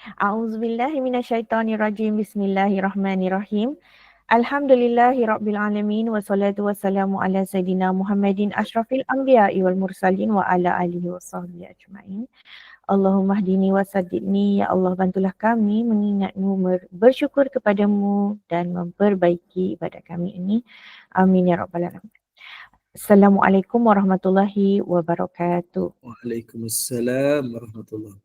A'udzubillahi minasyaitonirrajim. Bismillahirrahmanirrahim. Alhamdulillahirabbil alamin wassalatu wassalamu ala sayidina Muhammadin asyrafil anbiya'i wal mursalin wa ala alihi washabbihi ajmain. Allahumma hdini wa saddidni, ya Allah bantulah kami mengingatmu, bersyukur kepadamu dan memperbaiki ibadat kami ini. Amin ya rabbal alamin. Assalamualaikum warahmatullahi wabarakatuh. Waalaikumsalam warahmatullahi.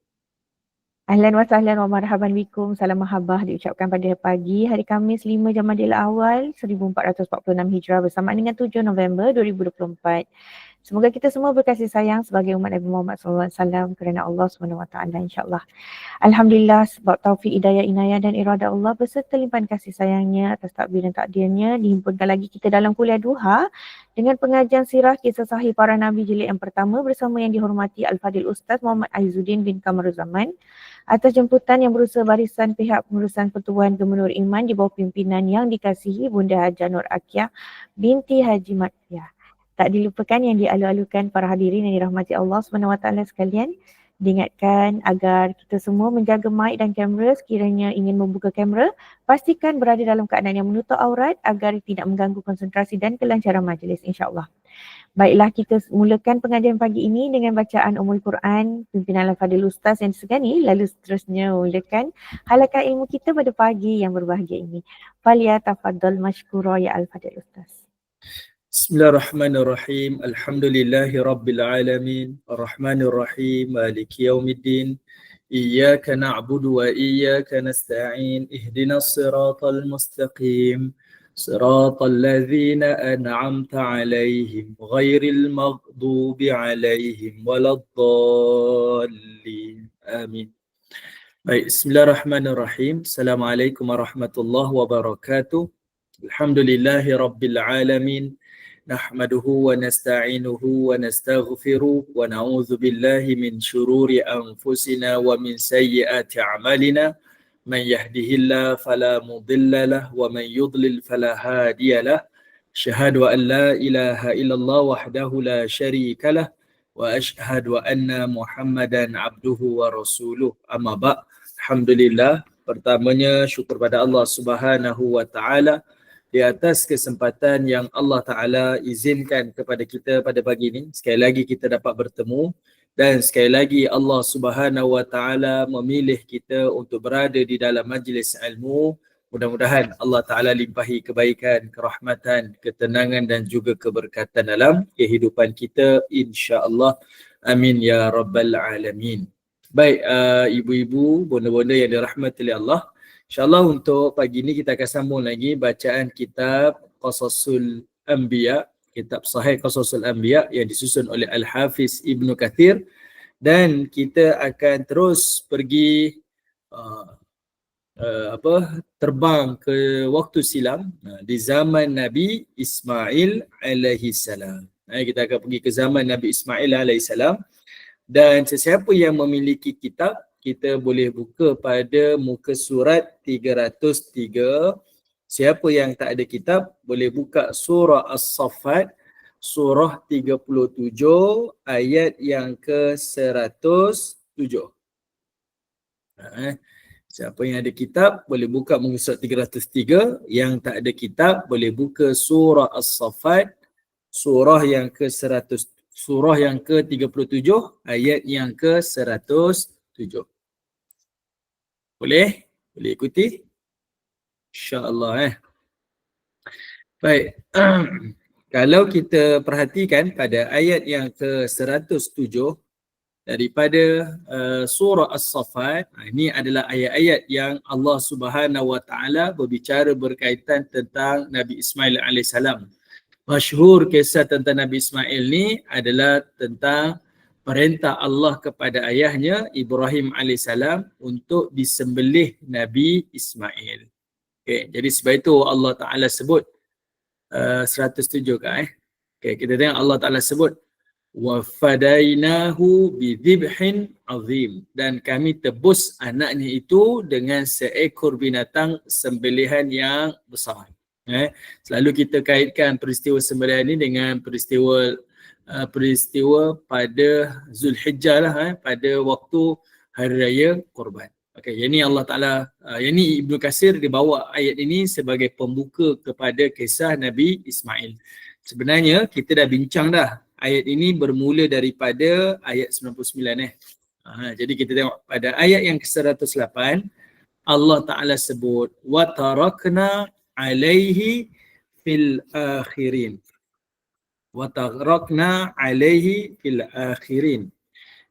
Ahlan wa sahlan wa marhaban bikum. Salam mahabbah diucapkan pada pagi hari Khamis 5 Jamadil Awal 1446 Hijrah bersamaan dengan 7 November 2024. Semoga kita semua berkasih sayang sebagai umat Nabi Muhammad SAW kerana Allah SWT insyaAllah. Alhamdulillah sebab taufik, hidayah, inayah dan iradah Allah beserta limpahan kasih sayangnya atas takbir dan takdirnya dihimpunkan lagi kita dalam kuliah duha dengan pengajian sirah kisah sahih para Nabi jilid yang pertama bersama yang dihormati Al-Fadil Ustaz Muhammad Aizuddin bin Kamaruzzaman atas jemputan yang berusaha barisan pihak pengurusan Pertubuhan Gemenur Iman di bawah pimpinan yang dikasihi Bunda Hajah Nur Akiyah binti Haji Matfiah. Tak dilupakan yang dialu-alukan para hadirin yang dirahmati Allah SWT sekalian. Diingatkan agar kita semua menjaga mic dan kamera. Sekiranya ingin membuka kamera, pastikan berada dalam keadaan yang menutup aurat agar tidak mengganggu konsentrasi dan kelancaran majlis insyaAllah. Baiklah, kita mulakan pengajian pagi ini dengan bacaan Ummul Quran pimpinan Al-Fadil Ustaz yang disegani, lalu seterusnya mulakan halaqah ilmu kita pada pagi yang berbahagia ini. Falyatafaddal mashkura ya Al-Fadil Ustaz. Bismillahirrahmanirrahim. Alhamdulillahi rabbil alamin. Arrahmanirrahim. Maliki yaumiddin. Iyyaka na'budu wa iyyaka nasta'in. Ihdinas siratal mustaqim. Siratal ladzina an'amta 'alaihim ghairil maghdubi 'alaihim waladdallin. Amin. Baik, bismillahirrahmanirrahim. Assalamualaikum warahmatullahi wabarakatuh. Alhamdulillahi rabbil alamin. Nahmaduhu wa nasta'inuhu wa nastaghfiruh wa na'udzu billahi min syururi anfusina wa min sayyiati a'malina. Man yahdihillahu fala mudilla lahu wa man yudlil fala hadiya lahu. Asyhadu an la ilaha illallah wahdahu la syarika lah wa asyhadu anna Muhammadan abduhu wa rasuluh. Amma ba'. Alhamdulillah, pertamanya syukur pada Allah Subhanahu wa taala di atas kesempatan yang Allah Ta'ala izinkan kepada kita pada pagi ini. Sekali lagi kita dapat bertemu dan sekali lagi Allah Subhanahu Wa Ta'ala memilih kita untuk berada di dalam majlis ilmu. Mudah-mudahan Allah Ta'ala limpahi kebaikan, kerahmatan, ketenangan dan juga keberkatan dalam kehidupan kita insya-Allah. Amin ya rabbal alamin. Baik, ibu-ibu, bonda-bonda yang dirahmati oleh Allah, InsyaAllah untuk pagi ini kita akan sambung lagi bacaan kitab Qasasul Anbiya, kitab Sahih Qasasul Anbiya yang disusun oleh Al-Hafiz Ibnu Kathir, dan kita akan terus pergi terbang ke waktu silam di zaman Nabi Ismail alaihi salam. Kita akan pergi ke zaman Nabi Ismail alaihi salam, dan sesiapa yang memiliki kitab, kita boleh buka pada muka surat 303. Siapa yang tak ada kitab boleh buka surah As-Saffat, surah 37 ayat yang ke-107. Siapa yang ada kitab boleh buka muka surat 303, yang tak ada kitab boleh buka surah As-Saffat, surah yang ke-100, surah yang ke-37 ayat yang ke-107. Boleh? Boleh ikuti? InsyaAllah. Baik. Kalau kita perhatikan pada ayat yang ke-107 daripada surah As-Saffat, ini adalah ayat-ayat yang Allah Subhanahu Wa Taala berbicara berkaitan tentang Nabi Ismail AS. Masyhur kisah tentang Nabi Ismail ni adalah tentang perintah Allah kepada ayahnya Ibrahim AS untuk disembelih Nabi Ismail. Okay, jadi sebab itu Allah Ta'ala sebut 107 kan. Okay, kita tengok Allah Ta'ala sebut وَفَدَيْنَاهُ بِذِبْحٍ عَظِيمٍ, dan kami tebus anaknya itu dengan seekor binatang sembelihan yang besar. Selalu kita kaitkan peristiwa sembelihan ini dengan peristiwa pada Zulhijjah lah, pada waktu Hari Raya Korban. Okey, yang ni Allah Ta'ala, yang ni Ibnu Katsir dia bawa ayat ini sebagai pembuka kepada kisah Nabi Ismail. Sebenarnya kita dah bincang dah. Ayat ini bermula daripada ayat 99 jadi kita tengok pada ayat yang ke-108 Allah Ta'ala sebut wa tarakna alaihi fil akhirin. Wa tarakna alaihi fil akhirin.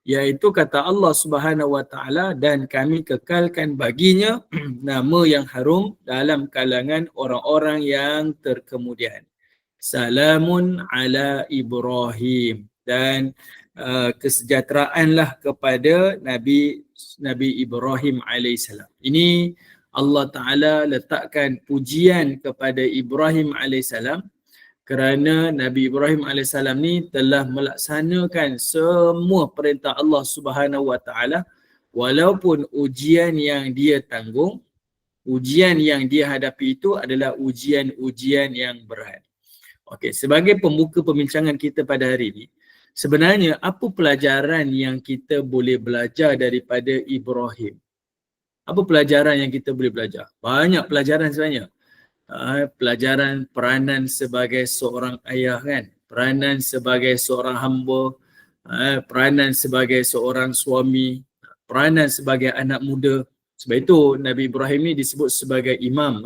Iaitu kata Allah Subhanahu Wa Ta'ala, dan kami kekalkan baginya nama yang harum dalam kalangan orang-orang yang terkemudian. Salamun ala Ibrahim, dan kesejahteraanlah kepada Nabi Ibrahim alaihissalam. Ini Allah Ta'ala letakkan pujian kepada Ibrahim alaihissalam kerana Nabi Ibrahim AS ni telah melaksanakan semua perintah Allah Subhanahu Wa Taala walaupun ujian yang dia tanggung, ujian yang dia hadapi itu adalah ujian-ujian yang berat. Okey, sebagai pembuka perbincangan kita pada hari ini, sebenarnya apa pelajaran yang kita boleh belajar daripada Ibrahim? Apa pelajaran yang kita boleh belajar? Banyak pelajaran sebenarnya. Pelajaran peranan sebagai seorang ayah kan, peranan sebagai seorang hamba, peranan sebagai seorang suami, peranan sebagai anak muda. Sebab itu Nabi Ibrahim ni disebut sebagai imam,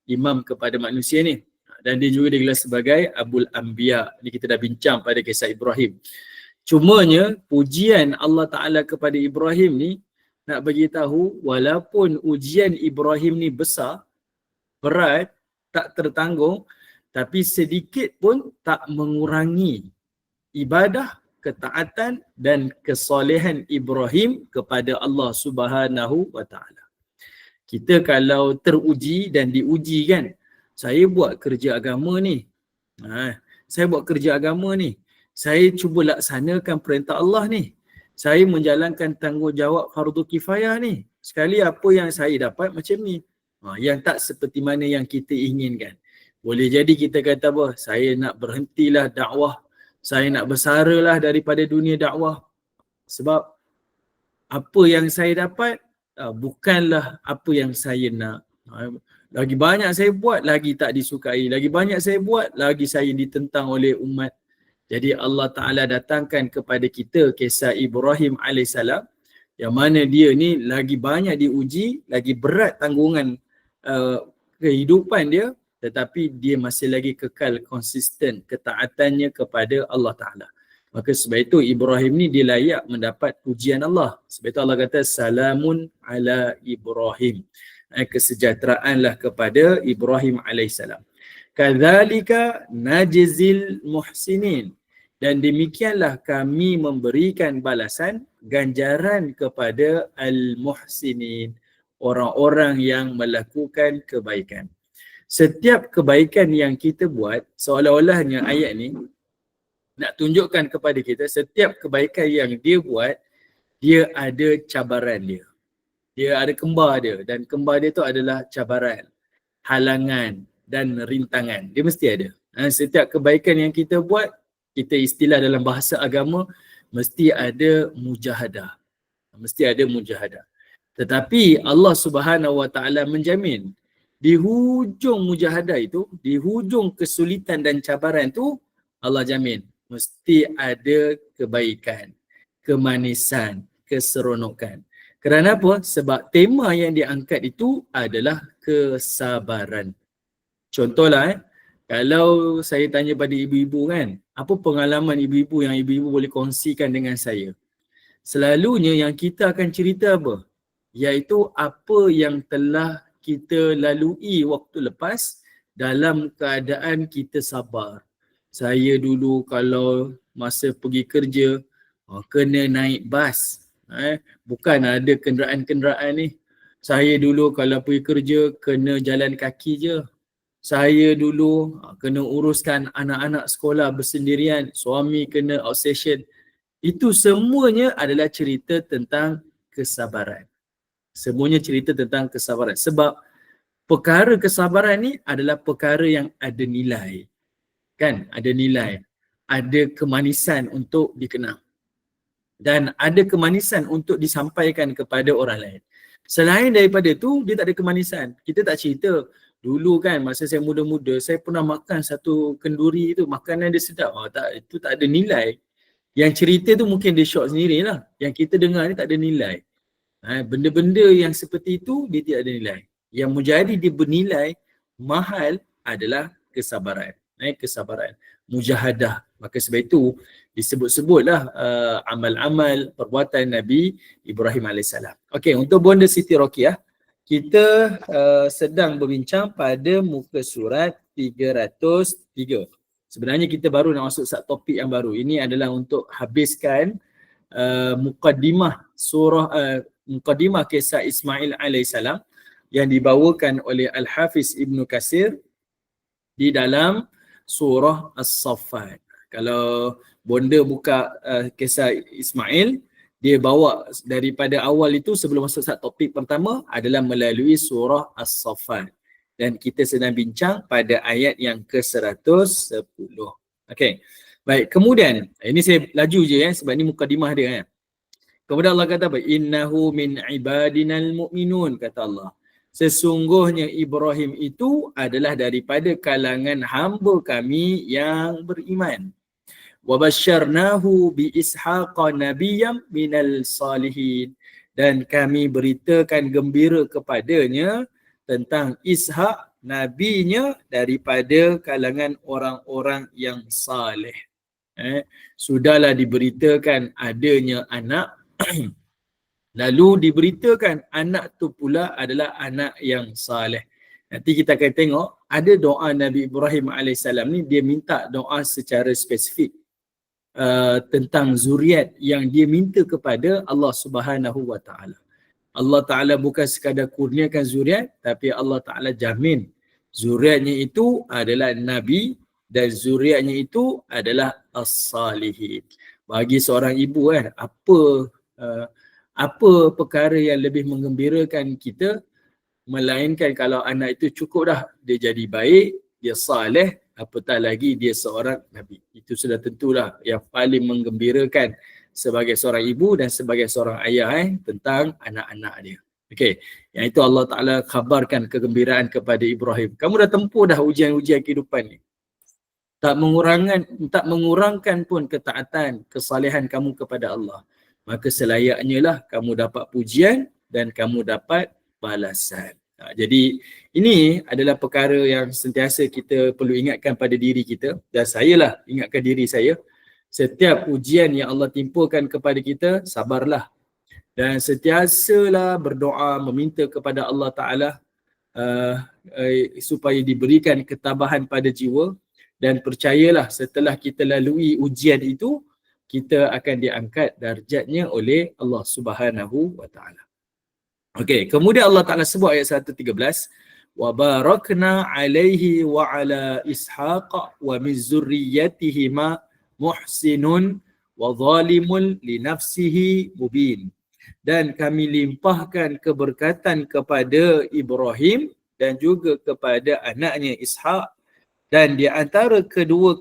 imam kepada manusia ni, dan dia juga digelar sebagai Abul Anbiya. Ni kita dah bincang pada kisah Ibrahim. Cumanya pujian Allah Ta'ala kepada Ibrahim ni nak bagi tahu walaupun ujian Ibrahim ni besar, berat, tak tertanggung, tapi sedikit pun tak mengurangi ibadah, ketaatan dan kesolehan Ibrahim kepada Allah Subhanahu Wa Taala. Kita kalau teruji dan diuji kan, saya buat kerja agama ni, saya cuba laksanakan perintah Allah ni, saya menjalankan tanggungjawab fardu kifayah ni, sekali apa yang saya dapat macam ni, yang tak seperti mana yang kita inginkan. Boleh jadi kita kata apa, saya nak berhentilah dakwah, saya nak bersaralah daripada dunia dakwah, sebab apa yang saya dapat bukanlah apa yang saya nak. Lagi banyak saya buat, lagi tak disukai. Lagi banyak saya buat, lagi saya ditentang oleh umat. Jadi Allah Ta'ala datangkan kepada kita kisah Ibrahim AS, yang mana dia ni lagi banyak diuji, lagi berat tanggungan kehidupan dia, tetapi dia masih lagi kekal konsisten ketaatannya kepada Allah Ta'ala. Maka sebab itu Ibrahim ni dia layak mendapat pujian Allah. Sebab itu Allah kata salamun ala Ibrahim. Kesejahteraanlah kepada Ibrahim alaihissalam. Kadzalika najzil muhsinin. Dan demikianlah kami memberikan balasan, ganjaran kepada al-muhsinin, orang-orang yang melakukan kebaikan. Setiap kebaikan yang kita buat, seolah-olahnya ayat ni nak tunjukkan kepada kita setiap kebaikan yang dia buat, dia ada cabaran dia. Dia ada kembar dia, dan kembar dia tu adalah cabaran, halangan dan rintangan. Dia mesti ada. Setiap kebaikan yang kita buat, kita istilah dalam bahasa agama, mesti ada mujahadah. Mesti ada mujahadah. Tetapi Allah Subhanahu Wa Taala menjamin di hujung mujahadah itu, di hujung kesulitan dan cabaran itu, Allah jamin mesti ada kebaikan, kemanisan, keseronokan. Kerana apa? Sebab tema yang diangkat itu adalah kesabaran. Contohlah, kalau saya tanya pada ibu-ibu kan, apa pengalaman ibu-ibu yang ibu-ibu boleh kongsikan dengan saya? Selalunya yang kita akan cerita apa? Iaitu apa yang telah kita lalui waktu lepas dalam keadaan kita sabar. Saya dulu kalau masa pergi kerja, kena naik bas. Bukan ada kenderaan-kenderaan ni. Saya dulu kalau pergi kerja, kena jalan kaki je. Saya dulu kena uruskan anak-anak sekolah bersendirian, suami kena outstation. Itu semuanya adalah cerita tentang kesabaran. Semuanya cerita tentang kesabaran. Sebab perkara kesabaran ni adalah perkara yang ada nilai. Kan? Ada nilai. Ada kemanisan untuk dikenang. Dan ada kemanisan untuk disampaikan kepada orang lain. Selain daripada tu, dia tak ada kemanisan. Kita tak cerita, dulu kan masa saya muda-muda, saya pernah makan satu kenduri tu, makanan dia sedap. Tak, itu tak ada nilai. Yang cerita tu mungkin dia syok sendirilah. Yang kita dengar ni tak ada nilai. Benda-benda yang seperti itu, dia tidak ada nilai. Yang menjadi dia bernilai, mahal adalah kesabaran. Kesabaran. Mujahadah. Maka sebab itu, disebut-sebutlah amal-amal perbuatan Nabi Ibrahim AS. Okey, untuk Bonda Siti Rokiah, kita sedang berbincang pada muka surat 303. Sebenarnya kita baru nak masuk satu topik yang baru. Ini adalah untuk habiskan muqaddimah surah muqaddimah kisah Ismail alaihissalam yang dibawakan oleh Al-Hafiz Ibn Katsir di dalam surah As-Saffat. Kalau bonda buka kisah Ismail, dia bawa daripada awal itu sebelum masuk satu topik pertama adalah melalui surah As-Saffat. Dan kita sedang bincang pada ayat yang ke-110. Okey. Baik, kemudian ini saya laju je sebab ni mukadimah dia Kemudian Allah kata apa? Innahu min ibadinal mu'minun, kata Allah. Sesungguhnya Ibrahim itu adalah daripada kalangan hamba kami yang beriman. Wa basyarnahu bi ishaqa nabiyyam minal salihin. Dan kami beritakan gembira kepadanya tentang Ishak, nabinya daripada kalangan orang-orang yang saleh. Sudahlah diberitakan adanya anak, lalu diberitakan anak tu pula adalah anak yang saleh. Nanti kita akan tengok ada doa Nabi Ibrahim AS ni, dia minta doa secara spesifik tentang zuriat yang dia minta kepada Allah Subhanahu Wa Taala. Allah Ta'ala bukan sekadar kurniakan zuriat, tapi Allah Ta'ala jamin zuriatnya itu adalah Nabi dan zuriatnya itu adalah as-salihin. Bagi seorang ibu apa perkara yang lebih menggembirakan kita melainkan kalau anak itu cukup dah, dia jadi baik, dia saleh, apatah lagi dia seorang Nabi. Itu sudah tentulah yang paling menggembirakan sebagai seorang ibu dan sebagai seorang ayah tentang anak-anak dia. Okey, yang itu Allah Ta'ala khabarkan kegembiraan kepada Ibrahim. Kamu dah tempuh dah ujian-ujian kehidupan ni. Tak mengurangkan pun ketaatan, kesalehan kamu kepada Allah. Maka selayaknya lah kamu dapat pujian dan kamu dapat balasan. Jadi ini adalah perkara yang sentiasa kita perlu ingatkan pada diri kita, dan saya lah ingatkan diri saya. Setiap ujian yang Allah timpakan kepada kita, sabarlah. Dan sentiasalah berdoa, meminta kepada Allah Ta'ala supaya diberikan ketabahan pada jiwa. Dan percayalah setelah kita lalui ujian itu, kita akan diangkat darjatnya oleh Allah Subhanahu Wa Ta'ala. Okey, kemudian Allah Ta'ala sebut ayat 113. Wa barakna alaihi wa ala ishaq wa min zurriyatihima muhsinun wa zalimun li nafsihi mubin. Dan kami limpahkan keberkatan kepada Ibrahim dan juga kepada anaknya Ishaq, dan di antara kedua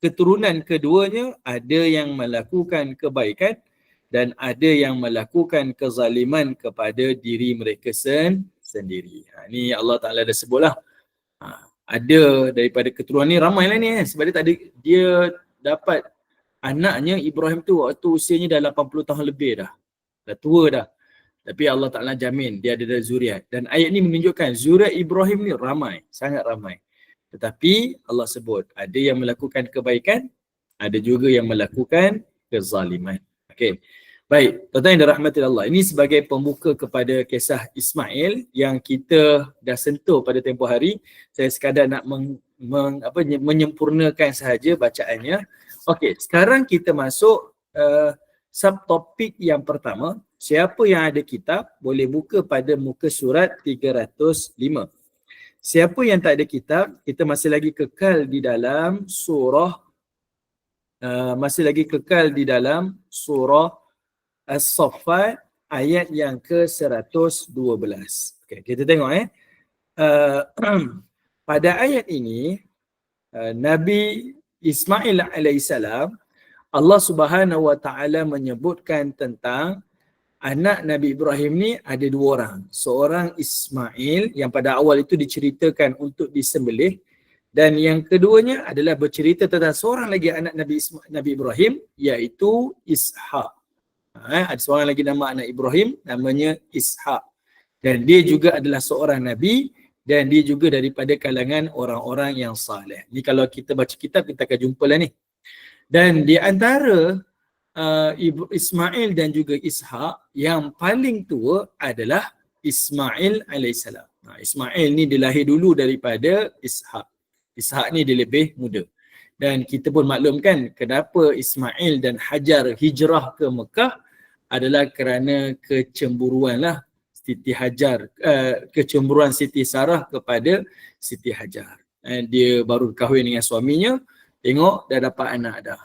keturunan keduanya ada yang melakukan kebaikan dan ada yang melakukan kezaliman kepada diri mereka sendiri. Ni Allah Ta'ala dah sebutlah. Ada daripada keturunan ni, ramai lah ni sebab dia dapat anaknya Ibrahim tu waktu usianya dah 80 tahun lebih dah tua dah. Tapi Allah Ta'ala jamin dia ada zuriat. Dan ayat ni menunjukkan zuriat Ibrahim ni ramai, sangat ramai. Tetapi Allah sebut ada yang melakukan kebaikan, ada juga yang melakukan kezaliman. Okey. Baik, tuan-tuan yang dirahmati Allah. Ini sebagai pembuka kepada kisah Ismail yang kita dah sentuh pada tempoh hari. Saya sekadar nak menyempurnakan sahaja bacaannya. Okey, sekarang kita masuk subtopik yang pertama. Siapa yang ada kitab boleh buka pada muka surat 305. Siapa yang tak ada kitab, kita masih lagi kekal di dalam surah As-Saffat ayat yang ke-112. Okay, kita tengok pada ayat ini Nabi Ismail alaihissalam, Allah Subhanahu Wa Ta'ala menyebutkan tentang anak Nabi Ibrahim ni ada dua orang. Seorang Ismail yang pada awal itu diceritakan untuk disembelih, dan yang keduanya adalah bercerita tentang seorang lagi anak Nabi Ibrahim, iaitu Ishak. Ada seorang lagi nama anak Ibrahim, namanya Ishak. Dan dia juga adalah seorang Nabi, dan dia juga daripada kalangan orang-orang yang saleh. Ni kalau kita baca kitab, kita akan jumpa lah ni. Dan di antara Ismail dan juga Ishak, yang paling tua adalah Ismail AS. Ismail ni dilahir dulu daripada Ishak. Ishak ni dia lebih muda. Dan kita pun maklumkan kenapa Ismail dan Hajar hijrah ke Mekah adalah kerana kecemburuan lah Siti Hajar, kecemburuan Siti Sarah kepada Siti Hajar. Dia baru kahwin dengan suaminya, tengok dah dapat anak dah.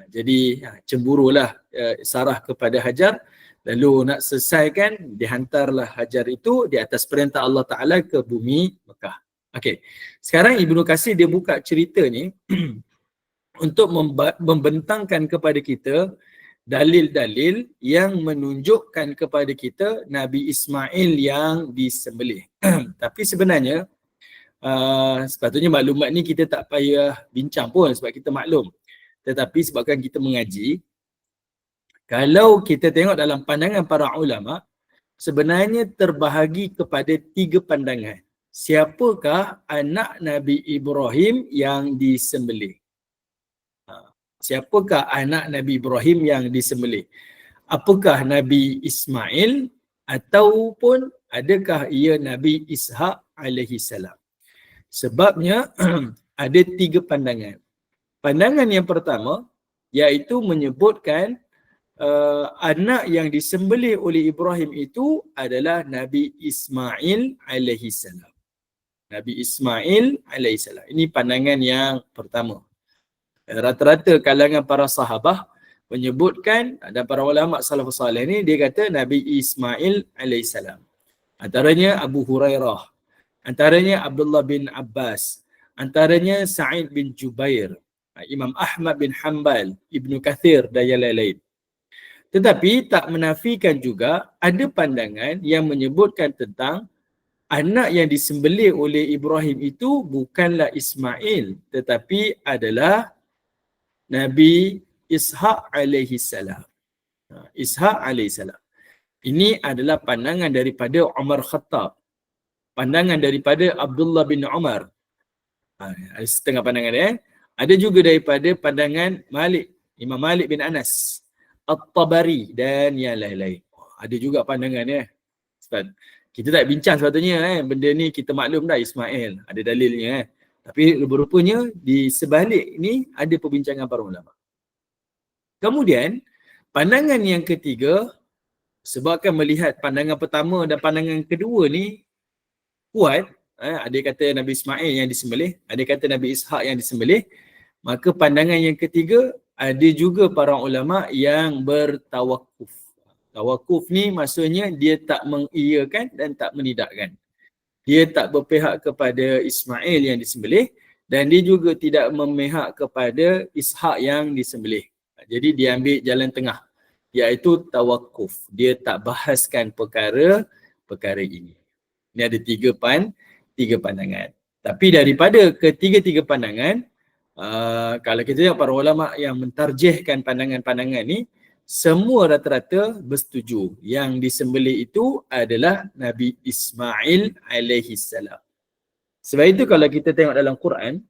Jadi cemburulah Sarah kepada Hajar, lalu nak selesaikan, dihantarlah Hajar itu di atas perintah Allah Ta'ala ke bumi Mekah. Okey, sekarang Ibnu Katsir dia buka cerita ni untuk membentangkan kepada kita dalil-dalil yang menunjukkan kepada kita Nabi Ismail yang disembelih. Tapi sebenarnya sepatutnya maklumat ni kita tak payah bincang pun sebab kita maklum. Tetapi sebabkan kita mengaji, kalau kita tengok dalam pandangan para ulama, sebenarnya terbahagi kepada 3 pandangan. Siapakah anak Nabi Ibrahim yang disembelih? Siapakah anak Nabi Ibrahim yang disembelih? Apakah Nabi Ismail ataupun adakah ia Nabi Ishak alaihi salam? Sebabnya ada 3 pandangan. Pandangan yang pertama iaitu menyebutkan anak yang disembelih oleh Ibrahim itu adalah Nabi Ismail alaihi salam. Nabi Ismail alaihi salam. Ini pandangan yang pertama. Rata-rata kalangan para sahabah menyebutkan, dan para ulama salafus salih ni, dia kata Nabi Ismail AS. Antaranya Abu Hurairah, antaranya Abdullah bin Abbas, antaranya Sa'id bin Jubair, Imam Ahmad bin Hanbal, Ibnu Katsir dan yang lain-lain. Tetapi tak menafikan juga ada pandangan yang menyebutkan tentang anak yang disembelih oleh Ibrahim itu bukanlah Ismail, tetapi adalah Nabi Ishak alaihi salam. Ishak alaihi salam. Ini adalah pandangan daripada Umar Khattab. Pandangan daripada Abdullah bin Umar. Ada setengah pandangan dia. Ada juga daripada pandangan Malik, Imam Malik bin Anas, At-Tabari dan yang lain-lain. Ada juga pandangan dia. Sebab kita tak bincang sepatutnya benda ni kita maklum dah Ismail. Ada dalilnya Tapi rupanya di sebalik ni ada perbincangan para ulama. Kemudian pandangan yang ketiga, sebabkan melihat pandangan pertama dan pandangan kedua ni kuat, ada kata Nabi Ismail yang disembelih, ada kata Nabi Ishak yang disembelih, maka pandangan yang ketiga ada juga para ulama yang bertawakuf. Tawakuf ni maksudnya dia tak mengiyakan dan tak menidakkan. Dia tak berpihak kepada Ismail yang disembelih dan dia juga tidak memihak kepada Ishak yang disembelih. Jadi dia ambil jalan tengah, iaitu tawakuf. Dia tak bahaskan perkara ini. Ini ada tiga pandangan. Tapi daripada ketiga-tiga pandangan, kalau kita tengok para ulama yang mentarjihkan pandangan-pandangan ni, semua rata-rata bersetuju yang disembelih itu adalah Nabi Ismail alaihi salam. Sebab itu kalau kita tengok dalam Quran,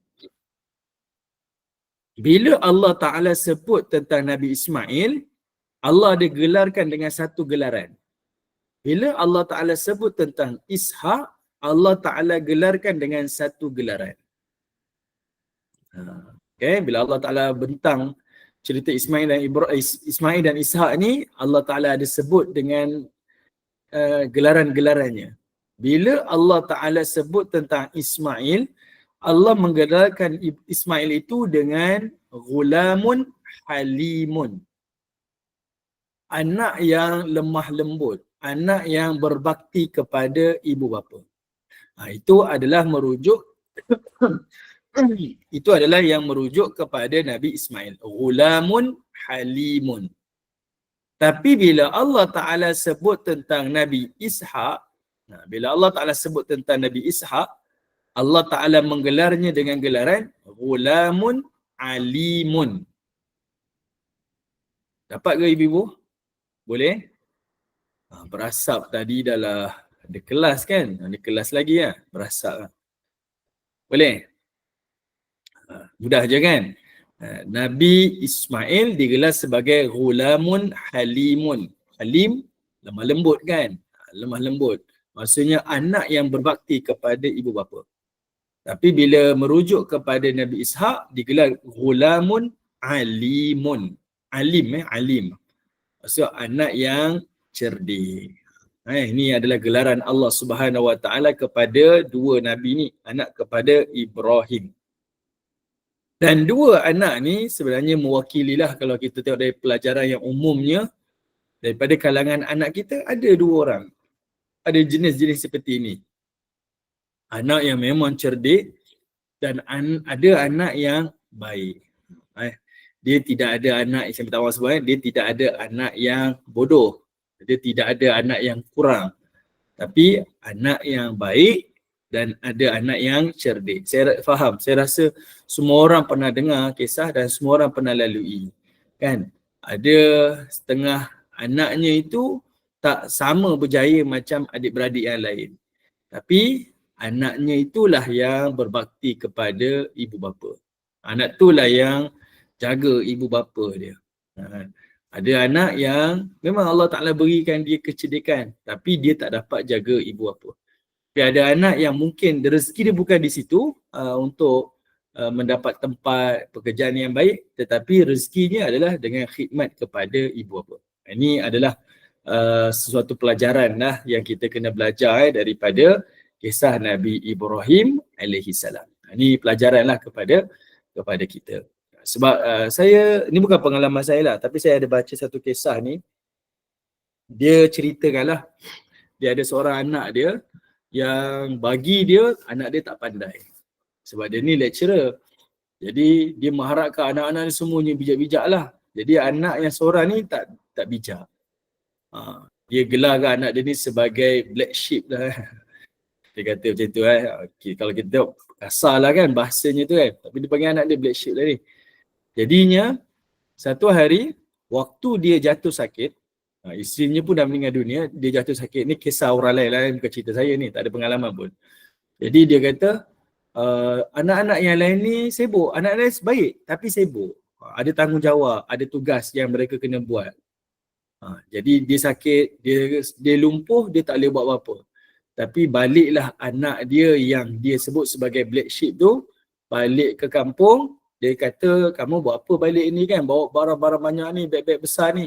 bila Allah Ta'ala sebut tentang Nabi Ismail, Allah ada gelarkan dengan satu gelaran. Bila Allah Ta'ala sebut tentang Ishak, Allah Ta'ala gelarkan dengan satu gelaran. Okay, bila Allah Ta'ala bentang cerita Ismail dan Ishak ni, Allah Ta'ala ada sebut dengan gelaran-gelarannya. Bila Allah Ta'ala sebut tentang Ismail, Allah menggelarkan Ismail itu dengan ghulamun halimun. Anak yang lemah lembut, anak yang berbakti kepada ibu bapa. Itu adalah merujuk itu adalah yang merujuk kepada Nabi Ismail. Ghulamun halimun. Tapi bila Allah Ta'ala sebut tentang Nabi Ishaq, bila Allah Ta'ala sebut tentang Nabi Ishaq, Allah Ta'ala menggelarnya dengan gelaran Ghulamun Alimun. Dapat ke ibu-ibu? Boleh? Berasap tadi dah lah. Ada kelas kan? Ada kelas lagi lah. Berasap lah. Boleh? Mudah je kan? Nabi Ismail digelar sebagai Ghulamun Halimun. Halim, lemah lembut kan? Lemah lembut. Maksudnya anak yang berbakti kepada ibu bapa. Tapi bila merujuk kepada Nabi Ishaq, digelar Ghulamun Alimun. Alim. Maksud anak yang cerdik. Ini adalah gelaran Allah Subhanahu Wa Taala kepada dua Nabi ni. Anak kepada Ibrahim. Dan dua anak ni sebenarnya mewakililah kalau kita tengok dari pelajaran yang umumnya, daripada kalangan anak kita ada dua orang. Ada jenis-jenis seperti ini. Anak yang memang cerdik dan ada anak yang baik. Dia tidak ada anak yang minta awak sebut, dia tidak ada anak yang bodoh. Dia tidak ada anak yang kurang. Tapi anak yang baik dan ada anak yang cerdik. Saya faham, saya rasa semua orang pernah dengar kisah dan semua orang pernah lalui. Kan? Ada setengah anaknya itu tak sama berjaya macam adik-beradik yang lain. Tapi anaknya itulah yang berbakti kepada ibu bapa. Anak itulah yang jaga ibu bapa dia. Ada anak yang memang Allah Ta'ala berikan dia kecerdikan, tapi dia tak dapat jaga ibu bapa. Tapi ada anak yang mungkin rezeki dia bukan di situ untuk mendapat tempat pekerjaan yang baik, tetapi rezekinya adalah dengan khidmat kepada ibu bapa. Ini adalah sesuatu pelajaran lah yang kita kena belajar daripada kisah Nabi Ibrahim alaihi salam. Ini pelajaranlah kepada kita. Sebab saya, ni bukan pengalaman saya lah, tapi saya ada baca satu kisah ni. Dia ceritakanlah, dia ada seorang anak dia yang bagi dia, anak dia tak pandai. Sebab dia ni lecturer. Jadi dia mengharapkan anak-anak ni semuanya bijak-bijak lah. Jadi anak yang seorang ni tak bijak. Dia gelarkan anak dia ni sebagai black sheep lah. Dia kata macam tu okay, kalau kita tengok kasar lah kan bahasanya tu kan. Tapi dia panggil anak dia black sheep lah ni. Jadinya satu hari waktu dia jatuh sakit, isterinya pun dah meninggal dunia, dia jatuh sakit. Ni kisah orang lain lah, bukan cerita saya ni, tak ada pengalaman pun. Jadi dia kata anak-anak yang lain ni sibuk, anak lain baik tapi sibuk. Ada tanggungjawab, ada tugas yang mereka kena buat. Jadi dia sakit, dia lumpuh, dia tak boleh buat apa-apa. Tapi baliklah anak dia yang dia sebut sebagai black sheep tu, balik ke kampung, dia kata, kamu buat apa balik ni kan, bawa barang-barang banyak ni, beg-beg besar ni.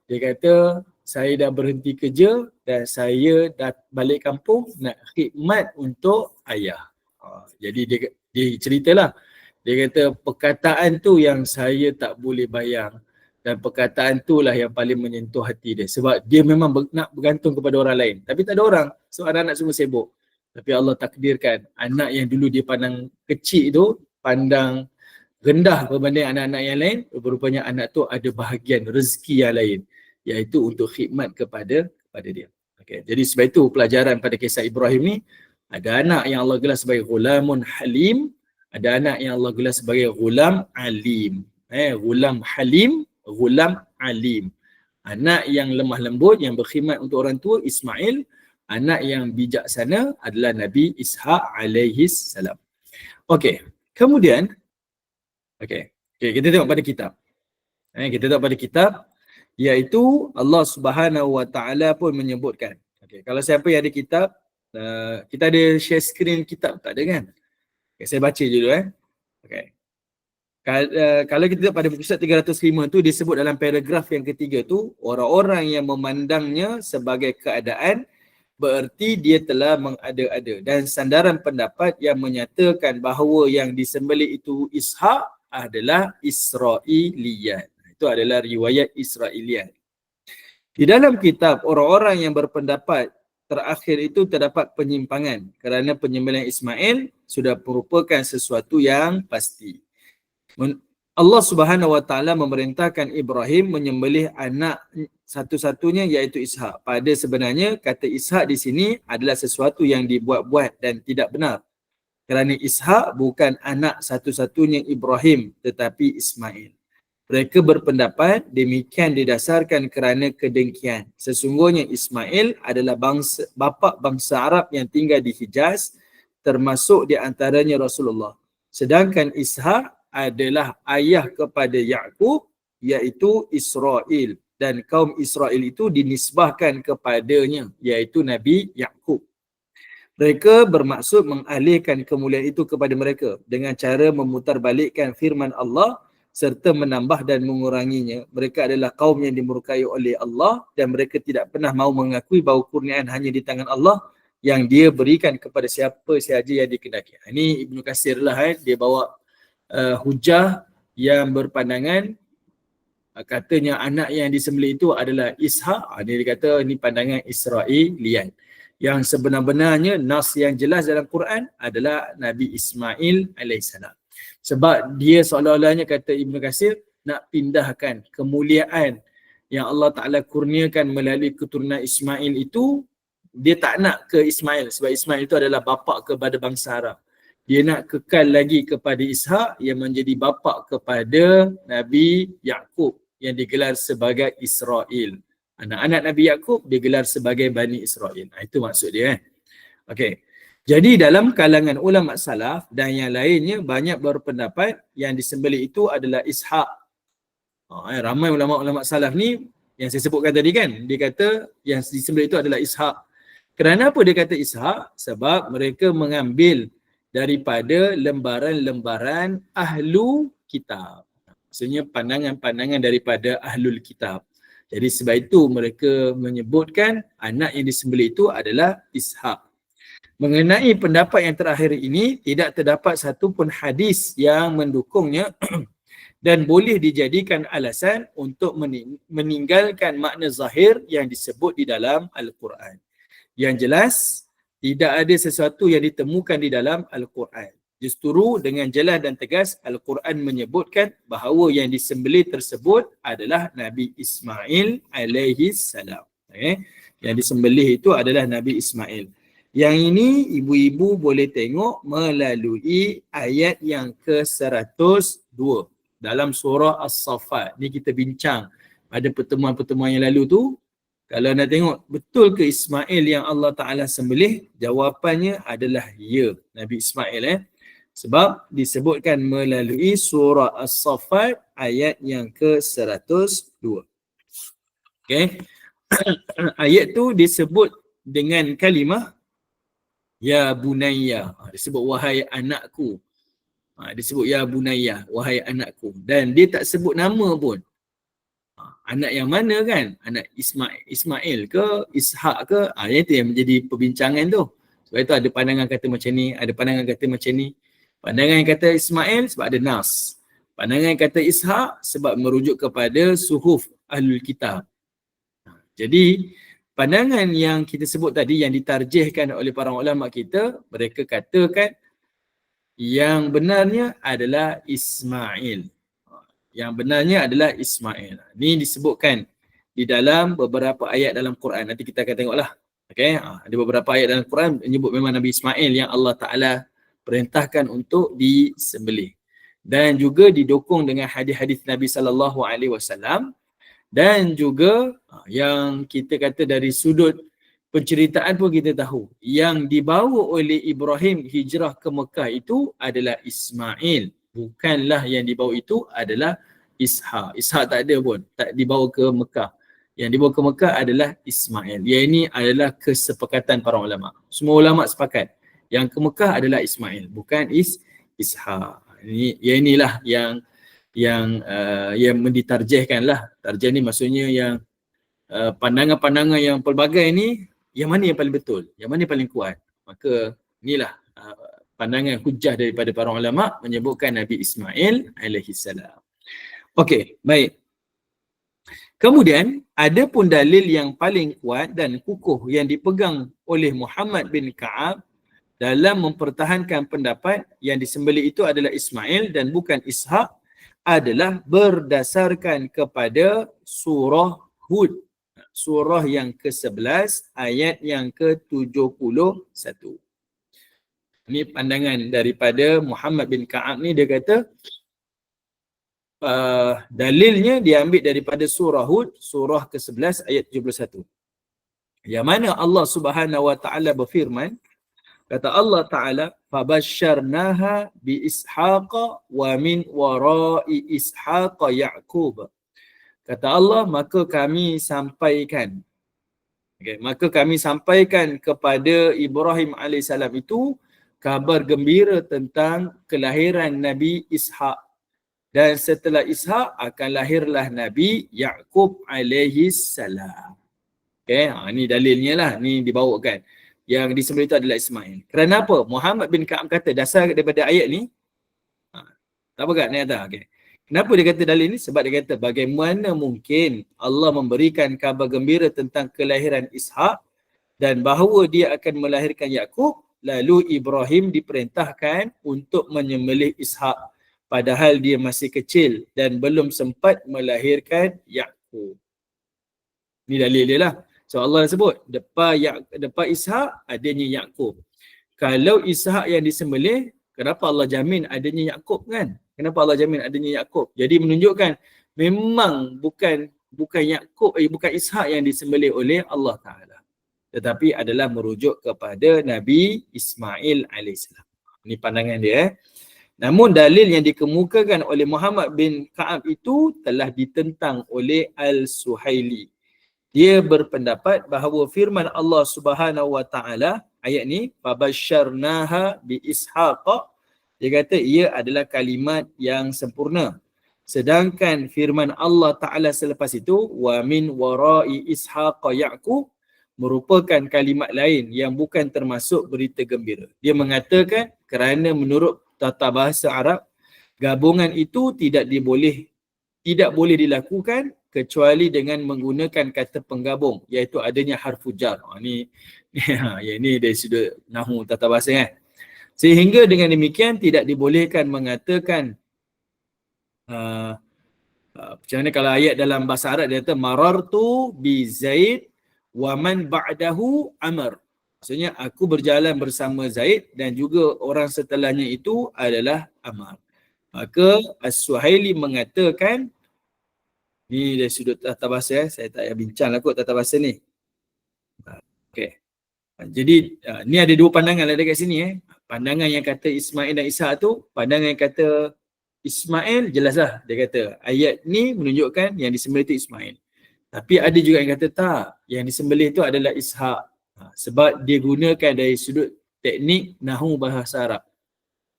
Dia kata, saya dah berhenti kerja dan saya dah balik kampung nak khidmat untuk ayah. Jadi dia ceritalah. Dia kata, perkataan tu yang saya tak boleh bayang. Dan perkataan tu lah yang paling menyentuh hati dia. Sebab dia memang nak bergantung kepada orang lain. Tapi tak ada orang. So anak-anak semua sibuk. Tapi Allah takdirkan anak yang dulu dia pandang kecil tu, pandang rendah berbanding anak-anak yang lain, rupanya anak tu ada bahagian rezeki yang lain. Iaitu untuk khidmat kepada dia. Okay. Jadi sebab itu pelajaran pada kisah Ibrahim ni, ada anak yang Allah gelar sebagai Ghulamun Halim, ada anak yang Allah gelar sebagai Ghulam Alim. Ghulam Halim, Ghulam Alim. Anak yang lemah lembut, yang berkhidmat untuk orang tua, Ismail. Anak yang bijaksana adalah Nabi Ishaq alaihi salam. Okey, kemudian kita tengok pada kitab. Kita tengok pada kitab, iaitu Allah Subhanahu Wa Taala pun menyebutkan. Okey, kalau siapa yang ada kitab, kita ada share screen kitab, tak ada kan? Okay, saya baca je dulu Okey. Kalau kita tengok pada buku surat 305 tu disebut dalam paragraf yang ketiga tu, orang-orang yang memandangnya sebagai keadaan bererti dia telah mengada-ada, dan sandaran pendapat yang menyatakan bahawa yang disembelih itu Ishaq adalah Israiliyat. Itu adalah riwayat Israiliyat. Di dalam kitab orang-orang yang berpendapat terakhir itu terdapat penyimpangan kerana penyembelihan Ismail sudah merupakan sesuatu yang pasti. Allah Subhanahu Wa Taala memerintahkan Ibrahim menyembelih anak satu-satunya iaitu Ishak. Pada sebenarnya kata Ishak di sini adalah sesuatu yang dibuat-buat dan tidak benar. Kerana Ishak bukan anak satu-satunya Ibrahim tetapi Ismail. Mereka berpendapat demikian didasarkan kerana kedengkian. Sesungguhnya Ismail adalah bapa bangsa Arab yang tinggal di Hijaz, termasuk di antaranya Rasulullah. Sedangkan Ishak adalah ayah kepada Yaqub, iaitu Israel, dan kaum Israel itu dinisbahkan kepadanya, iaitu Nabi Yaqub. Mereka bermaksud mengalihkan kemuliaan itu kepada mereka dengan cara memutarbalikkan firman Allah serta menambah dan menguranginya. Mereka adalah kaum yang dimurkai oleh Allah dan mereka tidak pernah mahu mengakui bahawa kurniaan hanya di tangan Allah yang dia berikan kepada siapa sahaja yang dikehendaki. Ini Ibnu Katsir lah, dia bawa hujah yang berpandangan katanya anak yang disembelih itu adalah Ishak. Dia kata ini pandangan Israelian. Yang sebenar-benarnya nas yang jelas dalam Quran adalah Nabi Ismail alaihissalam. Sebab dia seolah-olahnya, kata Ibnu Katsir, nak pindahkan kemuliaan yang Allah Ta'ala kurniakan melalui keturunan Ismail itu, dia tak nak ke Ismail sebab Ismail itu adalah bapa kepada bangsa Arab. Dia nak kekal lagi kepada Ishak yang menjadi bapa kepada Nabi Yaqub yang digelar sebagai Israel. Anak-anak Nabi Yaqub digelar sebagai Bani Israel. Itu maksud dia. Okey. Jadi dalam kalangan ulama salaf dan yang lainnya banyak berpendapat yang disembelih itu adalah Ishak. Ramai ulama-ulama salaf ni yang saya sebutkan tadi kan, dia kata yang disembelih itu adalah Ishak. Kerana apa dia kata Ishak? Sebab mereka mengambil daripada lembaran-lembaran ahlu kitab. Maksudnya pandangan-pandangan daripada ahlul kitab. Jadi sebab itu mereka menyebutkan anak yang disembelih itu adalah Ishak. Mengenai pendapat yang terakhir ini, tidak terdapat satu pun hadis yang mendukungnya dan boleh dijadikan alasan untuk meninggalkan makna zahir yang disebut di dalam Al-Quran. Yang jelas, tidak ada sesuatu yang ditemukan di dalam Al-Quran. Justru dengan jelas dan tegas, Al-Quran menyebutkan bahawa yang disembelih tersebut adalah Nabi Ismail alaihi salam. Yang disembelih itu adalah Nabi Ismail. Yang ini ibu-ibu boleh tengok melalui ayat yang ke-102 dalam surah As-Saffat. Ni kita bincang pada pertemuan-pertemuan yang lalu tu. Kalau nak tengok betul ke Ismail yang Allah Ta'ala sembelih, jawapannya adalah ya, Nabi Ismail. Sebab disebutkan melalui surah As-Saffat ayat yang ke-102. Okay. Ayat tu disebut dengan kalimah ya bunayya. Disebut wahai anakku. Disebut ya bunayya, wahai anakku. Dan dia tak sebut nama pun. Anak yang mana kan? Anak Ismail ke, Ishak ke? Itu yang menjadi perbincangan tu. Sebab itu ada pandangan kata macam ni, ada pandangan kata macam ni. Pandangan yang kata Ismail sebab ada nas. Pandangan yang kata Ishak sebab merujuk kepada suhuf ahlul kitab. Jadi pandangan yang kita sebut tadi yang ditarjihkan oleh para ulama kita, mereka katakan yang benarnya adalah Ismail. Yang benarnya adalah Ismail. Ini disebutkan di dalam beberapa ayat dalam Quran. Nanti kita akan tengoklah. Okay? Ada beberapa ayat dalam Quran menyebut memang Nabi Ismail yang Allah Ta'ala perintahkan untuk disembelih. Dan juga didukung dengan hadis-hadis Nabi SAW. Dan juga yang kita kata dari sudut penceritaan pun kita tahu. Yang dibawa oleh Ibrahim hijrah ke Mekah itu adalah Ismail. Bukanlah yang dibawa itu adalah Ishak. Ishak tak ada pun. Tak dibawa ke Mekah. Yang dibawa ke Mekah adalah Ismail. Yang ini adalah kesepakatan para ulama. Semua ulama sepakat. Yang ke Mekah adalah Ismail. Bukan Ishak. Yang inilah yang menditarjihkan lah. Tarjih ni maksudnya yang pandangan-pandangan yang pelbagai ni, yang mana yang paling betul? Yang mana yang paling kuat? Maka inilah pandangan hujah daripada para ulama menyebutkan Nabi Ismail alaihi salam. Okey, baik. Kemudian ada pun dalil yang paling kuat dan kukuh yang dipegang oleh Muhammad bin Ka'ab dalam mempertahankan pendapat yang disembelih itu adalah Ismail dan bukan Ishak, adalah berdasarkan kepada surah Hud. Surah yang ke-11 ayat yang ke-71. Ini pandangan daripada Muhammad bin Ka'ab ni, dia kata dalilnya diambil daripada surah Hud, surah ke-11 ayat 71. Yang mana Allah Subhanahu wa taala berfirman, kata Allah Taala, fabasyarnaha bi ishaqa wa min wara'i ishaqa ya'qub. Kata Allah, maka kami sampaikan maka kami sampaikan kepada Ibrahim alaihissalam itu kabar gembira tentang kelahiran Nabi Ishaq, dan setelah Ishaq akan lahirlah Nabi Yaqub alaihissalam. Ni dalilnya lah, ni dibawakan. Yang disembelih itu adalah Ismail. Kerana apa? Muhammad bin Ka'ab kata dasar daripada ayat ni, tak apa kat ni kata, kenapa dia kata dalil ni? Sebab dia kata bagaimana mungkin Allah memberikan kabar gembira tentang kelahiran Ishaq dan bahawa dia akan melahirkan Yaqub, lalu Ibrahim diperintahkan untuk menyembelih Ishaq padahal dia masih kecil dan belum sempat melahirkan Yaqub. Ni dalil dia lah. So Allah sebut depan Ishaq adanya Yaqub. Kalau Ishaq yang disembelih, kenapa Allah jamin adanya Yaqub kan? Kenapa Allah jamin adanya Yaqub? Jadi menunjukkan memang bukan Yaqub, bukan Ishaq yang disembelih oleh Allah Taala, tetapi adalah merujuk kepada Nabi Ismail alaihissalam. Ini pandangan dia. Namun dalil yang dikemukakan oleh Muhammad bin Ka'ab itu telah ditentang oleh Al-Suhaili. Dia berpendapat bahawa firman Allah Subhanahu wa taala ayat ni, fabasyarnaha bi ishaqa, dia kata ia adalah kalimat yang sempurna. Sedangkan firman Allah Taala selepas itu, wa min wara'i ishaqa ya'qub, merupakan kalimat lain yang bukan termasuk berita gembira. Dia mengatakan kerana menurut tata bahasa Arab, gabungan itu tidak boleh dilakukan kecuali dengan menggunakan kata penggabung, iaitu adanya harfu jar. Ini dari sudut nahu tata bahasa kan. Sehingga dengan demikian tidak dibolehkan mengatakan macam mana kalau ayat dalam bahasa Arab dia kata marartu bi Zaid wa man ba'dahu Amr. Maksudnya aku berjalan bersama Zaid dan juga orang setelahnya itu adalah Amr. Maka As-Suhaili mengatakan, ni dari sudut tata bahasa, saya tak payah bincang lah kot tata bahasa ni. Jadi ni ada dua pandangan lah dekat sini. Pandangan yang kata Ismail dan Ishaq tu, pandangan yang kata Ismail jelas lah, dia kata ayat ni menunjukkan yang disembelih tu Ismail. Tapi ada juga yang kata tak, yang disembelih tu adalah Ishaq. Sebab dia gunakan dari sudut teknik nahu bahasa Arab.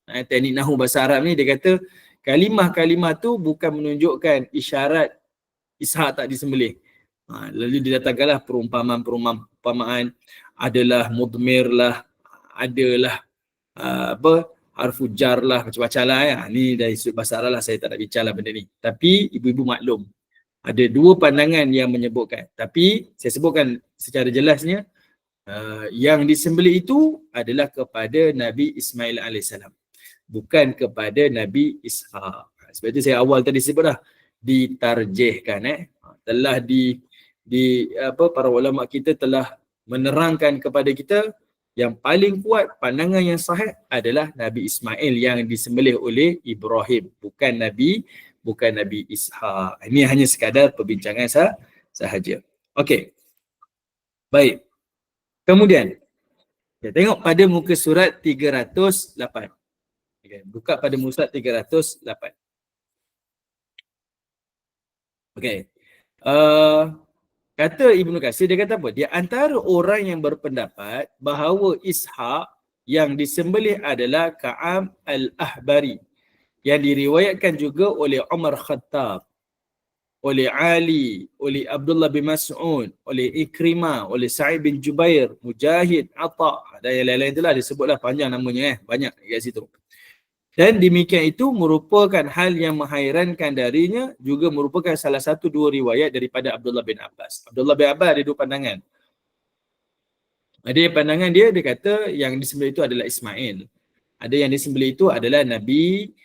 Teknik nahu bahasa Arab ni dia kata kalimah-kalimah tu bukan menunjukkan isyarat Ishaq tak disembelih. Lalu didatangkanlah perumpamaan adalah mudmir lah, adalah harfu jar lah, macam-macam lah ya. Ni dari sudut bahasa Arab lah, saya tak nak bincang lah benda ni. Tapi ibu-ibu maklum, ada dua pandangan yang menyebutkan. Tapi saya sebutkan secara jelasnya, yang disembelih itu adalah kepada Nabi Ismail alaihissalam, bukan kepada Nabi Ishaq. Sebab itu saya awal tadi sebut dah, ditarjihkan telah para ulama kita telah menerangkan kepada kita yang paling kuat pandangan yang sahih adalah Nabi Ismail yang disembelih oleh Ibrahim, bukan Nabi Ishaq. Ini hanya sekadar perbincangan sahaja. Okey. Baik. Kemudian kita tengok pada muka surat 308. Buka pada muka surat 308. Okey. Kata Ibnu Katsir, dia kata apa? Di antara orang yang berpendapat bahawa Ishaq yang disembelih adalah Ka'ab al-Ahbari, yang diriwayatkan juga oleh Umar Khattab, oleh Ali, oleh Abdullah bin Mas'ud, oleh Ikrimah, oleh Sa'id bin Jubair, Mujahid, Atha, dan yang lain-lain itulah disebutlah panjang namanya banyak kat situ. Dan demikian itu merupakan hal yang menghairankan darinya, juga merupakan salah satu dua riwayat daripada Abdullah bin Abbas. Abdullah bin Abbas ada dua pandangan. Ada yang pandangan dia kata yang disembelih itu adalah Ismail. Ada yang disembelih itu adalah Nabi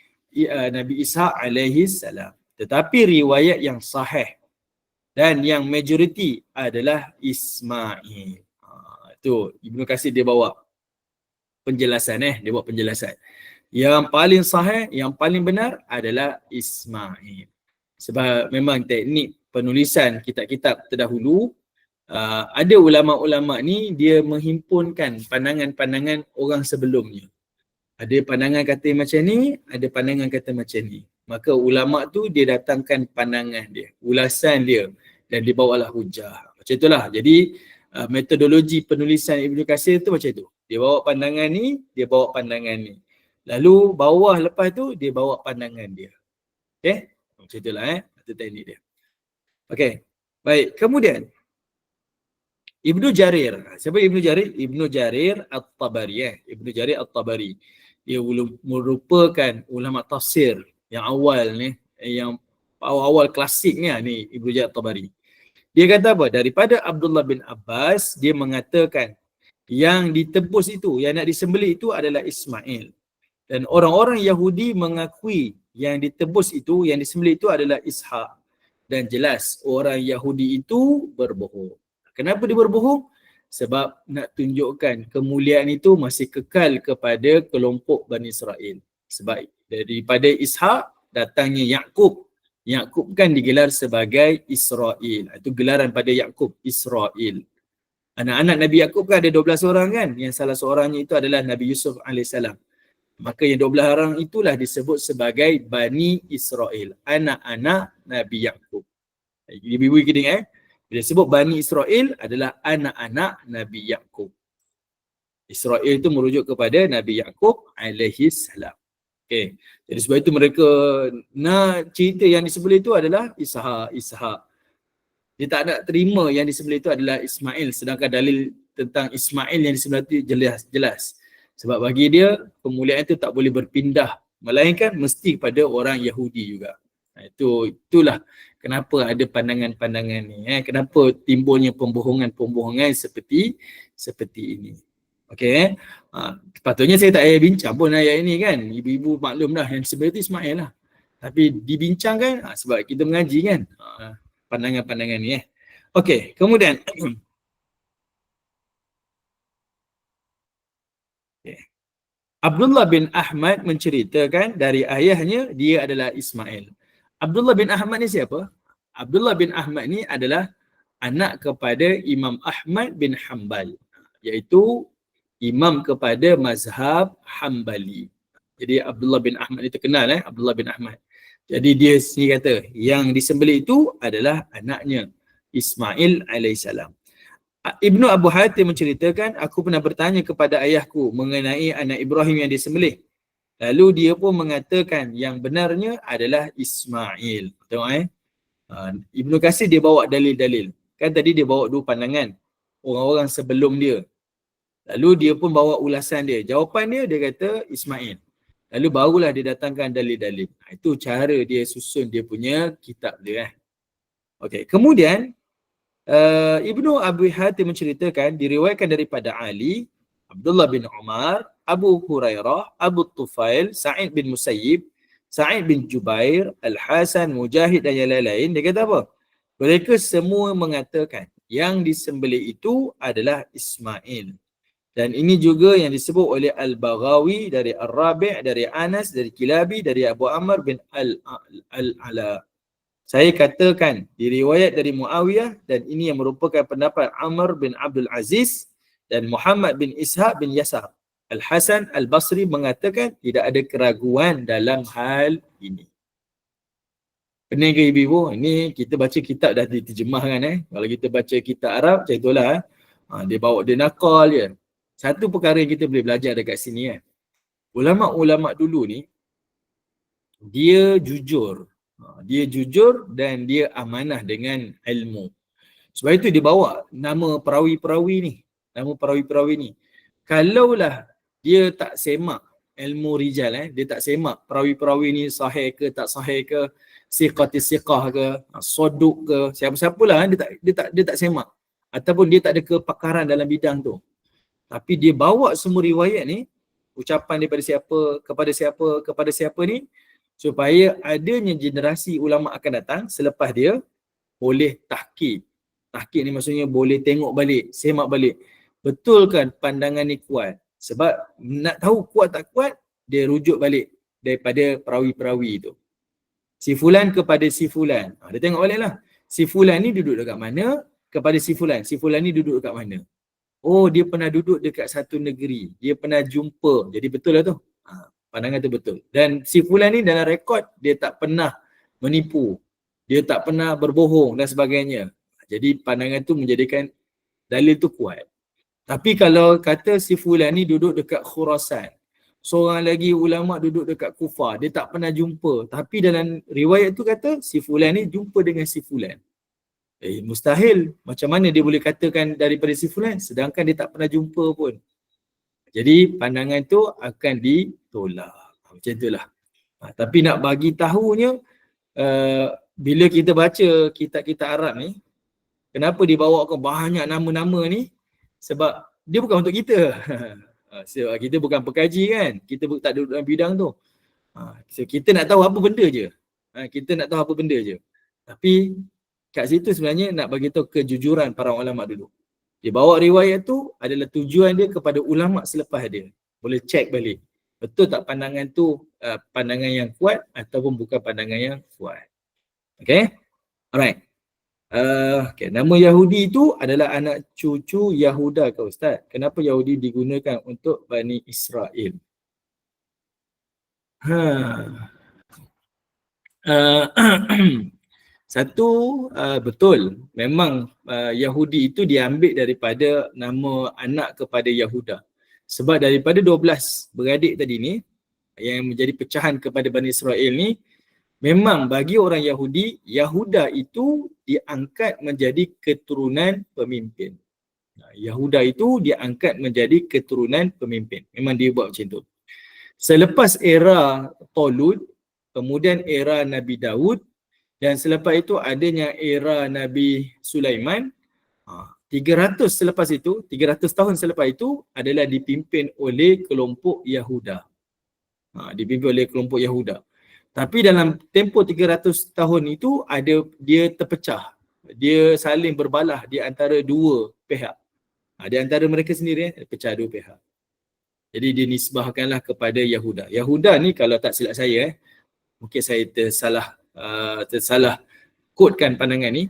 Nabi Ishaq alaihi salam. Tetapi riwayat yang sahih dan yang majoriti adalah Ismail. Itu Ibnu Katsir dia bawa penjelasan dia buat penjelasan. Yang paling sahih, yang paling benar adalah Ismail. Sebab memang teknik penulisan kitab-kitab terdahulu, ada ulama-ulama ni dia menghimpunkan pandangan-pandangan orang sebelumnya. Ada pandangan kata macam ni, ada pandangan kata macam ni. Maka ulama tu dia datangkan pandangan dia, ulasan dia, dan dibawalah hujah. Macam itulah. Jadi metodologi penulisan Ibnu Katsir tu macam tu. Dia bawa pandangan ni, dia bawa pandangan ni. Lalu bawah lepas tu dia bawa pandangan dia. Okey? Macam itulah itu teknik dia. Okey. Baik, kemudian Ibnu Jarir. Siapa Ibnu Jarir? Ibnu Jarir At-Tabari. Ibnu Jarir At-Tabari. Dia merupakan ulama tafsir yang awal ni, yang awal-awal klasik ni Ibnu Jarir At-Tabari. Dia kata apa? Daripada Abdullah bin Abbas, dia mengatakan yang ditebus itu, yang nak disembelih itu adalah Ismail. Dan orang-orang Yahudi mengakui yang ditebus itu, yang disembelih itu adalah Ishaq. Dan jelas orang Yahudi itu berbohong. Kenapa dia berbohong? Sebab nak tunjukkan kemuliaan itu masih kekal kepada kelompok Bani Israel. Sebab daripada Ishaq datangnya Yaqub. Yaqub kan digelar sebagai Israel. Itu gelaran pada Yaqub, Israel. Anak-anak Nabi Yaqub kan ada 12 orang kan? Yang salah seorangnya itu adalah Nabi Yusuf AS. Maka yang 12 orang itulah disebut sebagai Bani Israel. Anak-anak Nabi Yaqub. Ibu-ibu kena bila sebut Bani Israel adalah anak-anak Nabi Yaqub. Israel itu merujuk kepada Nabi Yaqub alaihi salam. Okay. Jadi sebab itu mereka nak cerita yang disembelih itu adalah Ishaq. Dia tak nak terima yang disembelih itu adalah Ismail, sedangkan dalil tentang Ismail yang disembelih itu jelas. Sebab bagi dia kemuliaan itu tak boleh berpindah, melainkan mesti pada orang Yahudi juga. Itulah kenapa ada pandangan-pandangan ni. Kenapa timbulnya pembohongan-pembohongan seperti ini. Okey. Patutnya saya tak payah bincang pun ayat ini kan. Ibu-ibu maklum dah yang sebenarnya itu Ismail lah. Tapi dibincangkan sebab kita mengaji kan. Pandangan-pandangan ni Okey, kemudian Abdullah bin Ahmad menceritakan dari ayahnya dia adalah Ismail. Abdullah bin Ahmad ni siapa? Abdullah bin Ahmad ni adalah anak kepada Imam Ahmad bin Hanbal, iaitu imam kepada mazhab Hanbali. Jadi Abdullah bin Ahmad ni terkenal Abdullah bin Ahmad. Jadi dia sendiri kata yang disembelih itu adalah anaknya Ismail alaihissalam. Ibnu Abu Hatim menceritakan, aku pernah bertanya kepada ayahku mengenai anak Ibrahim yang disembelih. Lalu dia pun mengatakan yang benarnya adalah Ismail. Tengok Ibnu Katsir dia bawa dalil-dalil. Kan tadi dia bawa dua pandangan orang-orang sebelum dia. Lalu dia pun bawa ulasan dia. Jawapan dia kata Ismail. Lalu barulah dia datangkan dalil-dalil. Itu cara dia susun dia punya kitab dia. Okey, kemudian Ibnu Abi Hatim menceritakan diriwayatkan daripada Ali, Abdullah bin Umar, Abu Hurairah, Abu Tufail, Sa'id bin Musayyib, Sa'id bin Jubair, Al-Hasan, Mujahid dan yang lain-lain. Dia kata apa? Mereka semua mengatakan yang disembelih itu adalah Ismail. Dan ini juga yang disebut oleh Al-Baghawi dari Ar-Rabi', dari Anas, dari Kilabi, dari Abu Amr bin Al-Ala. Saya katakan diriwayat dari Muawiyah dan ini yang merupakan pendapat Amr bin Abdul Aziz dan Muhammad bin Ishaq bin Yasar. Al-Hasan Al-Basri mengatakan tidak ada keraguan dalam hal ini. Pening ke ibu-ibu? Ini kita baca kitab dah diterjemahkan Kalau kita baca kitab Arab macam itulah dia bawa dia nakal je. Satu perkara yang kita boleh belajar dekat sini ulama-ulama dulu ni dia jujur. Dia jujur dan dia amanah dengan ilmu. Sebab itu dia bawa nama perawi-perawi ni. Nama perawi-perawi ni. Kalaulah dia tak semak ilmu rijal dia tak semak perawi-perawi ni sahih ke tak sahih ke, siqah ke, soduk ke, siapa-siapalah dia tak semak. Ataupun dia tak ada kepakaran dalam bidang tu. Tapi dia bawa semua riwayat ni, ucapan daripada siapa, kepada siapa ni, supaya adanya generasi ulama akan datang selepas dia boleh tahqiq. Tahqiq ni maksudnya boleh tengok balik, semak balik. Betul kan pandangan ni kuat? Sebab nak tahu kuat tak kuat, dia rujuk balik daripada perawi-perawi tu. Si fulan kepada si fulan. Dia tengok balik lah. Si fulan ni duduk dekat mana kepada si fulan. Si fulan ni duduk dekat mana. Oh, dia pernah duduk dekat satu negeri. Dia pernah jumpa. Jadi betul lah tu. Pandangan tu betul. Dan si fulan ni dalam rekod, dia tak pernah menipu. Dia tak pernah berbohong dan sebagainya. Jadi pandangan tu menjadikan dalil tu kuat. Tapi kalau kata si fulan ni duduk dekat Khurasan, seorang lagi ulama duduk dekat Kufah, dia tak pernah jumpa. Tapi dalam riwayat tu kata si fulan ni jumpa dengan si fulan. Mustahil. Macam mana dia boleh katakan daripada si fulan sedangkan dia tak pernah jumpa pun. Jadi pandangan tu akan ditolak. Macam itulah. Tapi nak bagi tahunya, bila kita baca kitab-kitab Arab ni, kenapa dibawakan banyak nama-nama ni? Sebab dia bukan untuk kita. Sebab kita bukan pekaji kan. Kita tak duduk dalam bidang tu. So kita nak tahu apa benda je. Kita nak tahu apa benda je. Tapi kat situ sebenarnya nak bagi tahu kejujuran para ulama dulu. Dia bawa riwayat tu adalah tujuan dia kepada ulama selepas dia. Boleh cek balik. Betul tak pandangan tu pandangan yang kuat ataupun bukan pandangan yang kuat. Okay? Alright. Okay. Nama Yahudi itu adalah anak cucu Yahuda ke Ustaz? Kenapa Yahudi digunakan untuk Bani Israel? Satu, betul. Memang Yahudi itu diambil daripada nama anak kepada Yahuda. Sebab daripada 12 beradik tadi ni, yang menjadi pecahan kepada Bani Israel ni, memang bagi orang Yahudi, Yahuda itu diangkat menjadi keturunan pemimpin. Yahuda itu diangkat menjadi keturunan pemimpin. Memang dia buat macam tu. Selepas era Talut, kemudian era Nabi Daud, dan selepas itu adanya era Nabi Sulaiman, 300 selepas itu, 300 tahun selepas itu adalah dipimpin oleh kelompok Yahuda. Dipimpin oleh kelompok Yahuda. Tapi dalam tempoh 300 tahun itu dia terpecah. Dia saling berbalah di antara dua pihak. Di antara mereka sendiri pecah dua pihak. Jadi dinisbahkanlah kepada Yahuda. Yahuda ni kalau tak silap saya, mungkin saya tersalah quotekan pandangan ni.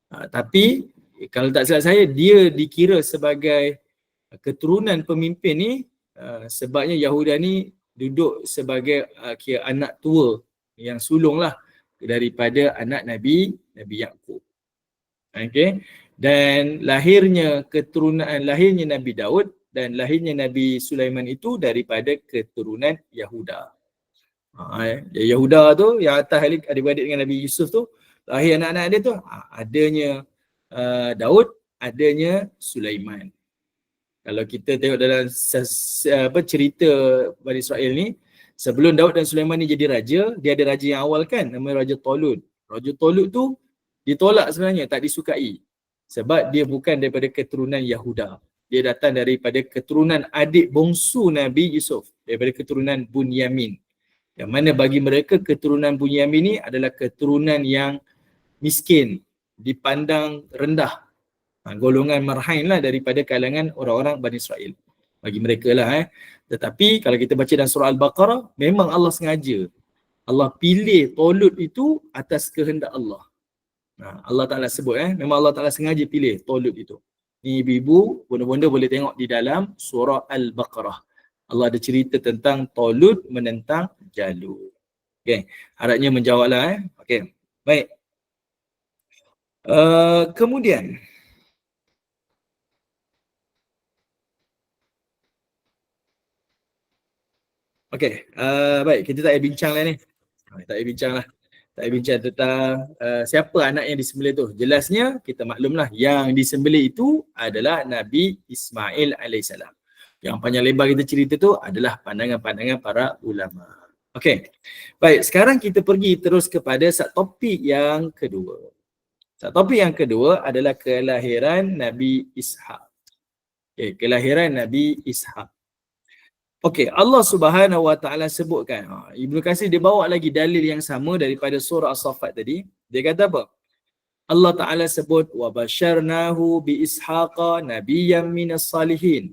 Tapi kalau tak silap saya, dia dikira sebagai keturunan pemimpin ni sebabnya Yahuda ni duduk sebagai kira anak tua yang sulung lah daripada anak Nabi Yaqub. Okay. Dan lahirnya Nabi Daud dan lahirnya Nabi Sulaiman itu daripada keturunan Yahuda. Yahuda tu yang atas adik-beradik dengan Nabi Yusuf tu, lahir anak-anak dia tu adanya Daud, adanya Sulaiman. Kalau kita tengok dalam cerita Bani Israel ni, sebelum Daud dan Sulaiman ni jadi raja, dia ada raja yang awal kan, nama Raja Talut. Raja Talut tu ditolak sebenarnya, tak disukai. Sebab dia bukan daripada keturunan Yahuda. Dia datang daripada keturunan adik bongsu Nabi Yusuf, daripada keturunan Bunyamin. Yang mana bagi mereka keturunan Bunyamin ni adalah keturunan yang miskin, dipandang rendah. Golongan marhain lah daripada kalangan orang-orang Bani Israel. Bagi mereka lah. Tetapi kalau kita baca dalam surah Al-Baqarah, memang Allah sengaja. Allah pilih Talut itu atas kehendak Allah. Allah Ta'ala sebut, memang Allah Ta'ala sengaja pilih Talut itu. Ni ibu-ibu, benda-benda boleh tengok di dalam surah Al-Baqarah. Allah ada cerita tentang Talut menentang Jalut. Okay, harapnya menjawablah. Okay, baik. Kemudian, okay, baik, kita tak payah bincang lah ni. Tak payah bincang lah. Tak payah bincang tentang siapa anak yang disembelih tu. Jelasnya, kita maklumlah yang disembelih itu adalah Nabi Ismail AS. Yang panjang lebar kita cerita tu adalah pandangan-pandangan para ulama. Okay, baik, sekarang kita pergi terus kepada topik yang kedua. Topik yang kedua adalah kelahiran Nabi Ishaq. Okay, kelahiran Nabi Ishaq. Okey, Allah Subhanahu Wa Taala sebutkan. Ibnu Katsir dia bawa lagi dalil yang sama daripada surah As-Saffat tadi. Dia kata apa? Allah Taala sebut wa basyarnahu bi ishaqa nabiyyan minas salihin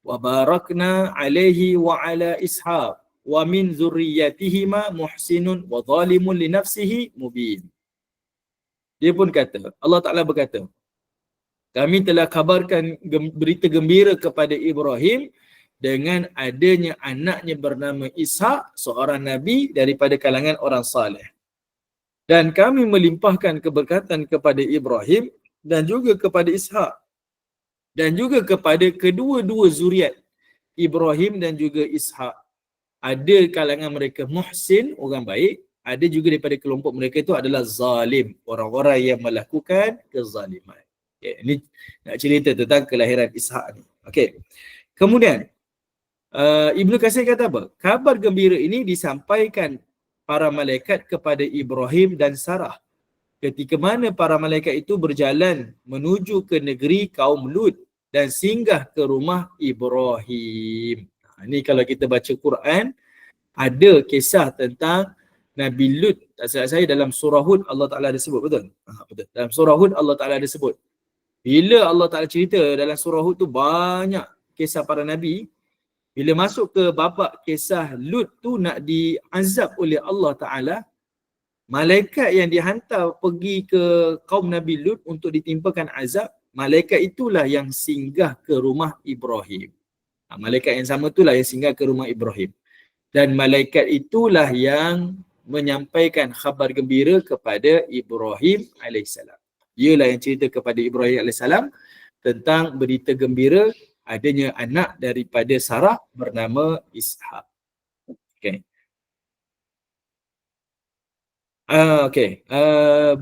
wa barakna alaihi wa ala ishaq wa min zurriyyatihima muhsinun wa zalimun li nafsihi mubin. Dia pun kata, Allah Taala berkata, kami telah kabarkan berita gembira kepada Ibrahim dengan adanya anaknya bernama Ishak, seorang nabi daripada kalangan orang saleh. Dan kami melimpahkan keberkatan kepada Ibrahim dan juga kepada Ishak dan juga kepada kedua-dua zuriat Ibrahim dan juga Ishak. Ada kalangan mereka muhsin, orang baik, ada juga daripada kelompok mereka itu adalah zalim, orang-orang yang melakukan kezaliman. Okay, ini nak cerita tentang kelahiran Ishak ni. Okey. Kemudian Ibnu Katsir kata apa? Kabar gembira ini disampaikan para malaikat kepada Ibrahim dan Sarah ketika mana para malaikat itu berjalan menuju ke negeri kaum Lut dan singgah ke rumah Ibrahim. Ini kalau kita baca Quran, ada kisah tentang Nabi Lut. Tak salah saya dalam surah Hud Allah Ta'ala ada sebut, betul? Betul. Dalam surah Hud Allah Ta'ala ada sebut. Bila Allah Ta'ala cerita dalam surah Hud tu banyak kisah para Nabi, bila masuk ke babak kisah Lut tu nak diazab oleh Allah Ta'ala, malaikat yang dihantar pergi ke kaum Nabi Lut untuk ditimpakan azab, malaikat itulah yang singgah ke rumah Ibrahim. Malaikat yang sama itulah yang singgah ke rumah Ibrahim. Dan malaikat itulah yang menyampaikan khabar gembira kepada Ibrahim AS. Ialah yang cerita kepada Ibrahim AS tentang berita gembira adanya anak daripada Sarah bernama Ishak. Okay. Okay.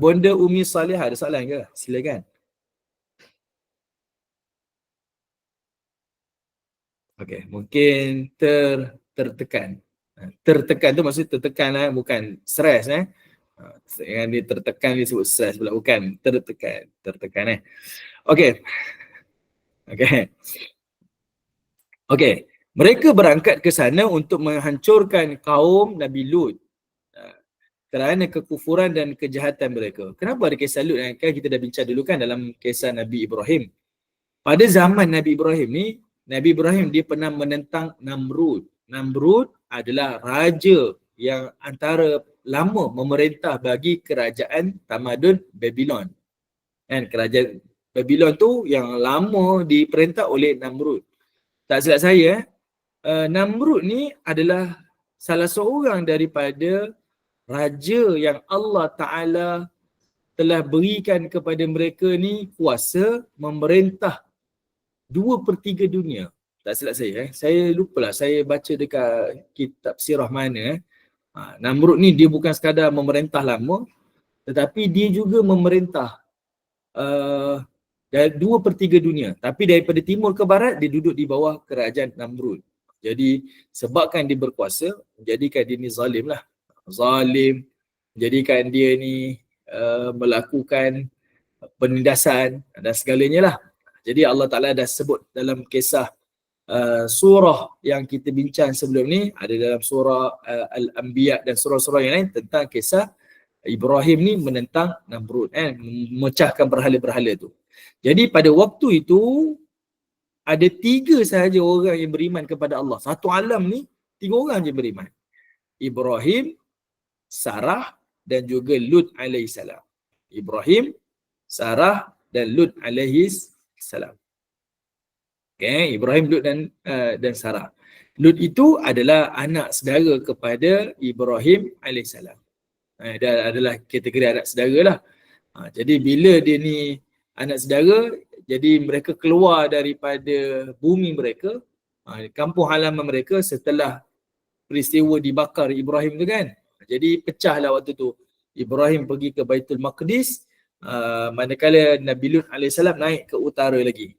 Bonda Umi Salihah ada soalan ke? Silakan. Okay. Mungkin tertekan. Tertekan tu maksud tertekan lah, bukan stres Yang dia tertekan dia sebut stres pula, bukan tertekan Okay. Okay. Okay. Mereka berangkat ke sana untuk menghancurkan kaum Nabi Lut kerana kekufuran dan kejahatan mereka. Kenapa ada kisah Lut? Kan kita dah bincang dulu kan dalam kisah Nabi Ibrahim. Pada zaman Nabi Ibrahim ni, Nabi Ibrahim dia pernah menentang Namrud. Namrud adalah raja yang antara lama memerintah bagi kerajaan tamadun Babylon. Kan kerajaan Babylon tu yang lama diperintah oleh Namrud. Tak silap saya, Namrud ni adalah salah seorang daripada raja yang Allah Ta'ala telah berikan kepada mereka ni kuasa memerintah 2/3 dunia. Tak silap saya lupalah, saya baca dekat kitab sirah mana. Namrud ni dia bukan sekadar memerintah lama, tetapi dia juga memerintah 2/3 dunia. Tapi daripada timur ke barat, dia duduk di bawah kerajaan Namrud. Jadi sebabkan dia berkuasa, menjadikan dia ni zalim lah. Zalim, menjadikan dia ni melakukan penindasan dan segalanya lah. Jadi Allah Ta'ala dah sebut dalam kisah surah yang kita bincang sebelum ni, ada dalam surah Al-Anbiya dan surah-surah yang lain tentang kisah Ibrahim ni menentang Namrud, memecahkan berhala-berhala tu. Jadi pada waktu itu ada 3 sahaja orang yang beriman kepada Allah. Satu alam ni 3 orang je beriman. Ibrahim, Sarah dan juga Lut alaihissalam. Ibrahim, Sarah dan Lut alaihissalam. Okay, Ibrahim, Lut dan Sarah. Lut itu adalah anak saudara kepada Ibrahim alaihissalam. Dia adalah kategori anak saudara lah. Jadi bila dia ni anak saudara, jadi mereka keluar daripada bumi mereka, kampung halaman mereka setelah peristiwa dibakar Ibrahim tu kan. Jadi pecahlah waktu tu. Ibrahim pergi ke Baitul Maqdis, manakala Nabi Lut AS naik ke utara lagi.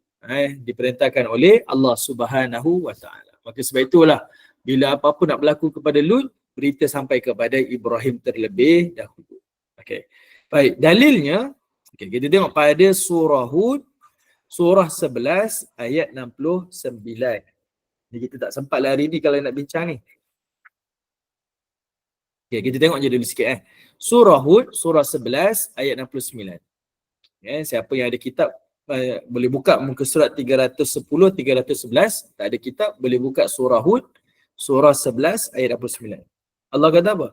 Diperintahkan oleh Allah Subhanahu Wa Taala. Maka sebab itulah bila apa-apa nak berlaku kepada Lut, berita sampai kepada Ibrahim terlebih dahulu. Okey. Baik, dalilnya kita tengok pada surah Hud, surah 11 ayat 69. Jadi kita tak sempat lah hari ni kalau nak bincang ni. Okay, kita tengok je dulu sikit Surah Hud, surah 11 ayat 69. Siapa yang ada kitab boleh buka muka surat 310, 311. Tak ada kitab boleh buka surah Hud, surah 11 ayat 69. Allah kata apa?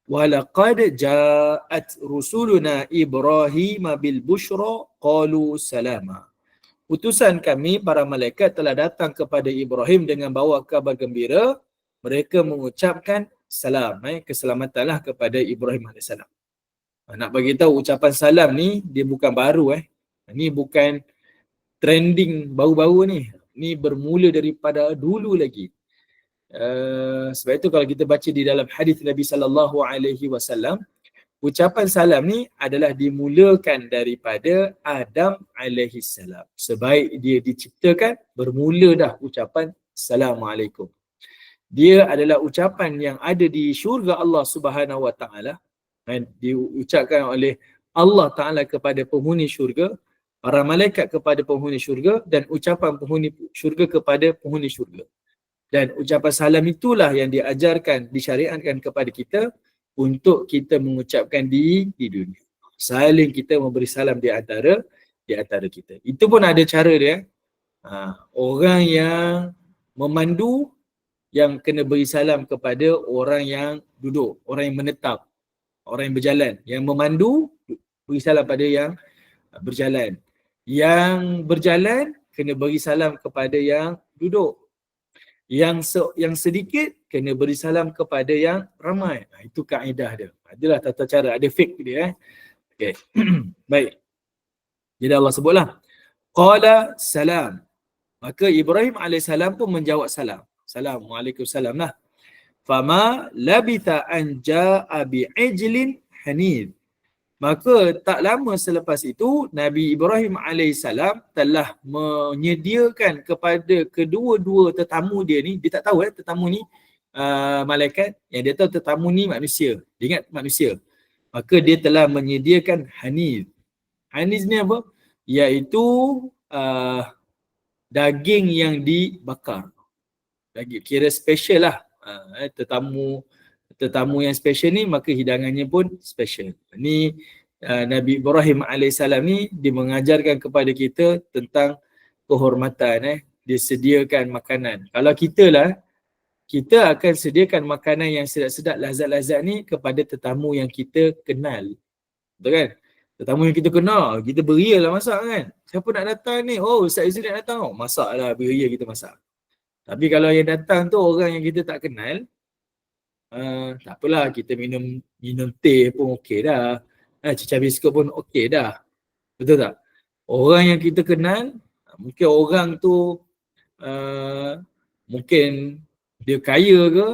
Walaqad ja'at rusuluna Ibrahim bil bushra qalu salama. Utusan kami para malaikat telah datang kepada Ibrahim dengan bawa kabar gembira. Mereka mengucapkan salam, keselamatanlah kepada Ibrahim AS. Nak bagi tahu ucapan salam ni dia bukan baru Ni bukan trending baru-baru ni. Ni bermula daripada dulu lagi. Sebab itu kalau kita baca di dalam hadis Nabi SAW, ucapan salam ni adalah dimulakan daripada Adam AS. Sebaik dia diciptakan, bermula dah ucapan Assalamualaikum. Dia adalah ucapan yang ada di syurga Allah Subhanahu Wa Taala, diucapkan oleh Allah Ta'ala kepada penghuni syurga, para malaikat kepada penghuni syurga, dan ucapan penghuni syurga kepada penghuni syurga. Dan ucapan salam itulah yang diajarkan, disyariatkan kepada kita untuk kita mengucapkan di dunia. Saling kita memberi salam di antara kita. Itu pun ada cara dia. Orang yang memandu yang kena beri salam kepada orang yang duduk, orang yang menetap, orang yang berjalan. Yang memandu beri salam pada yang berjalan. Yang berjalan kena beri salam kepada yang duduk. Yang sedikit kena beri salam kepada yang ramai. Itu kaedah dia. Adalah tata cara, ada fik dia. Okey. Baik. Jadi Allah sebutlah qala salam. Maka Ibrahim AS pun menjawab salam. Assalamualaikum salam lah. Fama labitha an ja'a bi'ijlin hanid. Maka tak lama selepas itu Nabi Ibrahim AS telah menyediakan kepada kedua-dua tetamu dia ni. Dia tak tahu tetamu ni malaikat. Yang dia tahu tetamu ni manusia. Dia ingat manusia. Maka dia telah menyediakan hanid. Hanid ni apa? Iaitu daging yang dibakar. Daging kira special lah. Tetamu yang special ni, maka hidangannya pun special. Ni Nabi Ibrahim AS ni dia mengajarkan kepada kita tentang kehormatan. Dia sediakan makanan. Kalau kita akan sediakan makanan yang sedap-sedap, lazat-lazat ni kepada tetamu yang kita kenal. Betul kan? Tetamu yang kita kenal, kita beria lah masak kan. Siapa nak datang ni? Oh, Ustaz Izzuddin nak datang. Masak lah, beria kita masak. Tapi kalau yang datang tu orang yang kita tak kenal, tak apalah, kita minum teh pun okey dah. Cicah biskut pun okey dah. Betul tak? Orang yang kita kenal, mungkin orang tu mungkin dia kaya ke,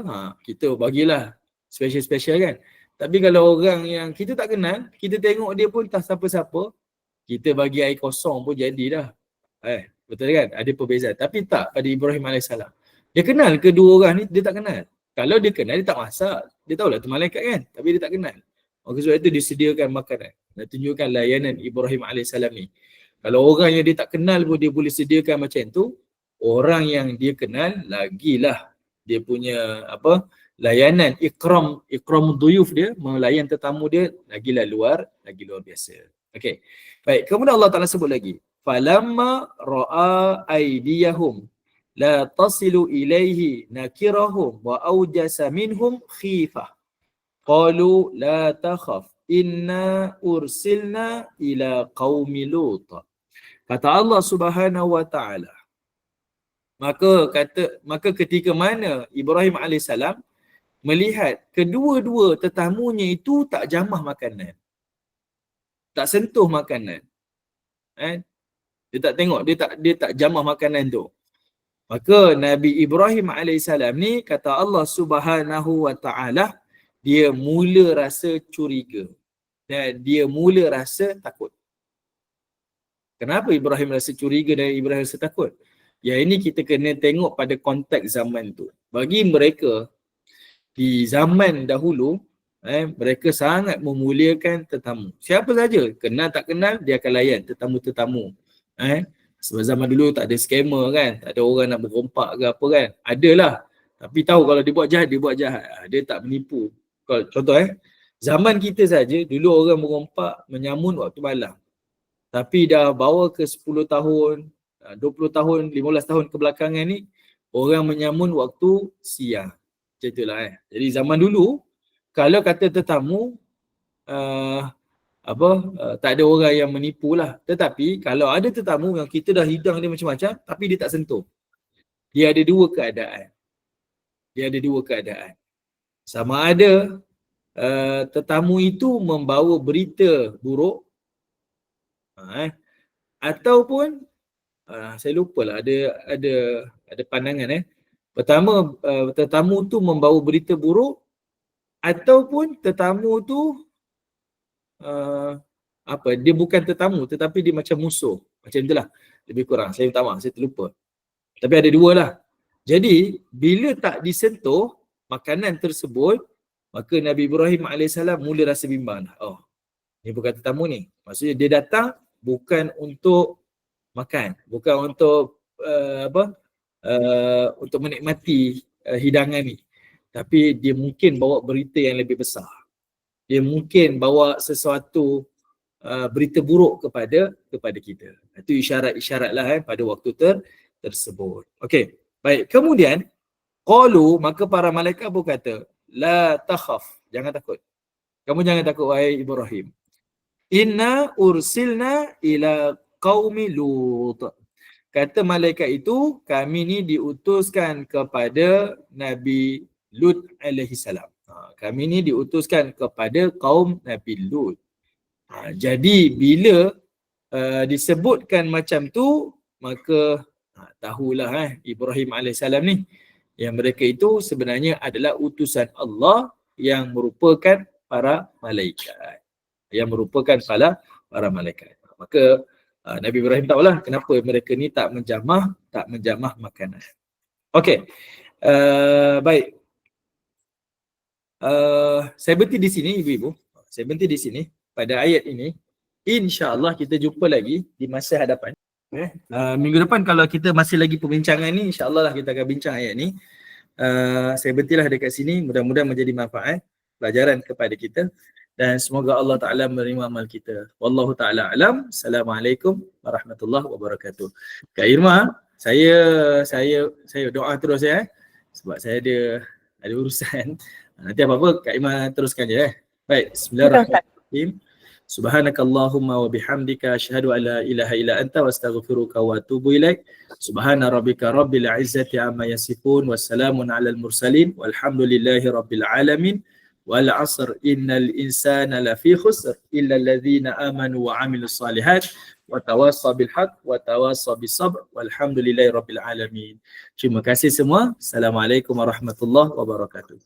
kita bagilah special-special kan. Tapi kalau orang yang kita tak kenal, kita tengok dia pun tak siapa-siapa, kita bagi air kosong pun jadilah. Betul kan? Ada perbezaan. Tapi tak pada Ibrahim AS. Dia kenal kedua orang ni, dia tak kenal. Kalau dia kenal, dia tak masak. Dia tahulah tu malaikat kan. Tapi dia tak kenal. Maka sebab itu disediakan makanan. Dan tunjukkan layanan Ibrahim AS ni. Kalau orang yang dia tak kenal pun dia boleh sediakan macam tu, orang yang dia kenal lagilah dia punya layanan ikram duyuf dia, melayan tetamu dia lagi luar biasa. Okey. Baik, kemudian Allah Taala sebut lagi. Falamma ra'a aydiyahum la tasilu ilaihi nakirahum wa awjasa minhum khifah. Qalu la takhaf inna ursilna ila qaumi Lut. Kata Allah Subhanahu wa taala. Maka ketika mana Ibrahim AS melihat kedua-dua tetamunya itu tak jamah makanan, tak sentuh makanan, dia tak tengok, dia tak jamah makanan tu. Maka Nabi Ibrahim AS ni, kata Allah Subhanahu wa taala, dia mula rasa curiga dan dia mula rasa takut. Kenapa Ibrahim rasa curiga dan Ibrahim rasa takut? Ya, ini kita kena tengok pada konteks zaman tu. Bagi mereka di zaman dahulu, mereka sangat memuliakan tetamu. Siapa saja, kenal tak kenal, dia akan layan tetamu-tetamu. Sebab zaman dulu tak ada scammer kan, tak ada orang nak berompak ke apa kan. Adalah. Tapi tahu kalau dia buat jahat, dia buat jahat. Dia tak menipu. Kalau contoh zaman kita saja dulu orang berompak menyamun waktu malam. Tapi dah bawa ke 10 tahun, 20 tahun, 15 tahun kebelakangan ni, orang menyamun waktu siang. Macam itulah Jadi zaman dulu, kalau kata tetamu, tak ada orang yang menipu lah. Tetapi kalau ada tetamu yang kita dah hidang dia macam-macam, tapi dia tak sentuh. Dia ada dua keadaan. Sama ada tetamu itu membawa berita buruk, ataupun saya lupalah ada pandangan Pertama, tetamu tu membawa berita buruk, ataupun tetamu tu dia bukan tetamu tetapi dia macam musuh. Macam itulah. Lebih kurang. Saya minta maaf, saya terlupa. Tapi ada dua lah. Jadi, bila tak disentuh makanan tersebut, maka Nabi Ibrahim AS mula rasa bimbang. Oh, ni bukan tetamu ni. Maksudnya dia datang bukan untuk makan, bukan untuk untuk menikmati hidangan ni. Tapi dia mungkin bawa berita yang lebih besar. Dia mungkin bawa sesuatu berita buruk kepada kita. Itu isyarat-isyarat lah pada waktu tersebut. Okey, baik. Kemudian, qalu, maka para malaikat berkata, la takhaf, jangan takut. Kamu jangan takut, wahai Ibrahim. Inna ursilna ila qaumi Lut. Kata malaikat itu, kami ni diutuskan kepada Nabi Lut alaihi salam. Kami ni diutuskan kepada kaum Nabi Lut. Jadi bila disebutkan macam tu, maka tahulah Ibrahim AS ni, yang mereka itu sebenarnya adalah utusan Allah yang merupakan para malaikat. Maka Nabi Ibrahim tahulah kenapa mereka ni tak menjamah makanan. Okey. Baik. Saya berhenti di sini ibu-ibu. Pada ayat ini, insya-Allah kita jumpa lagi di masa hadapan. Minggu depan kalau kita masih lagi perbincangan ni, insya-Allah lah kita akan bincang ayat ni. Saya berhentilah dekat sini, mudah-mudahan menjadi manfaat, pelajaran kepada kita, dan semoga Allah Ta'ala menerima amal kita. Wallahu ta'ala alam. Assalamualaikum warahmatullahi wabarakatuh. Kak Irma, saya doa terus sebab saya ada urusan. Nanti apa-apa Kak Irma teruskan je Baik, bismillahirrahmanirrahim. Subhanakallahumma wa bihamdika asyhadu an la ilaha illa anta wa astaghfiruka wa atubu ilaik. Subhana rabbika rabbil izzati amma yasifun wassalamun alal mursalin walhamdulillahi rabbil alamin. Wal 'asr innal insana lafi khusr illa alladhina amanu wa 'amilus solihat wa tawassaw bil haqq wa tawassaw bis sabr walhamdulillahi rabbil alamin. Terima kasih semua. Assalamualaikum warahmatullahi wabarakatuh.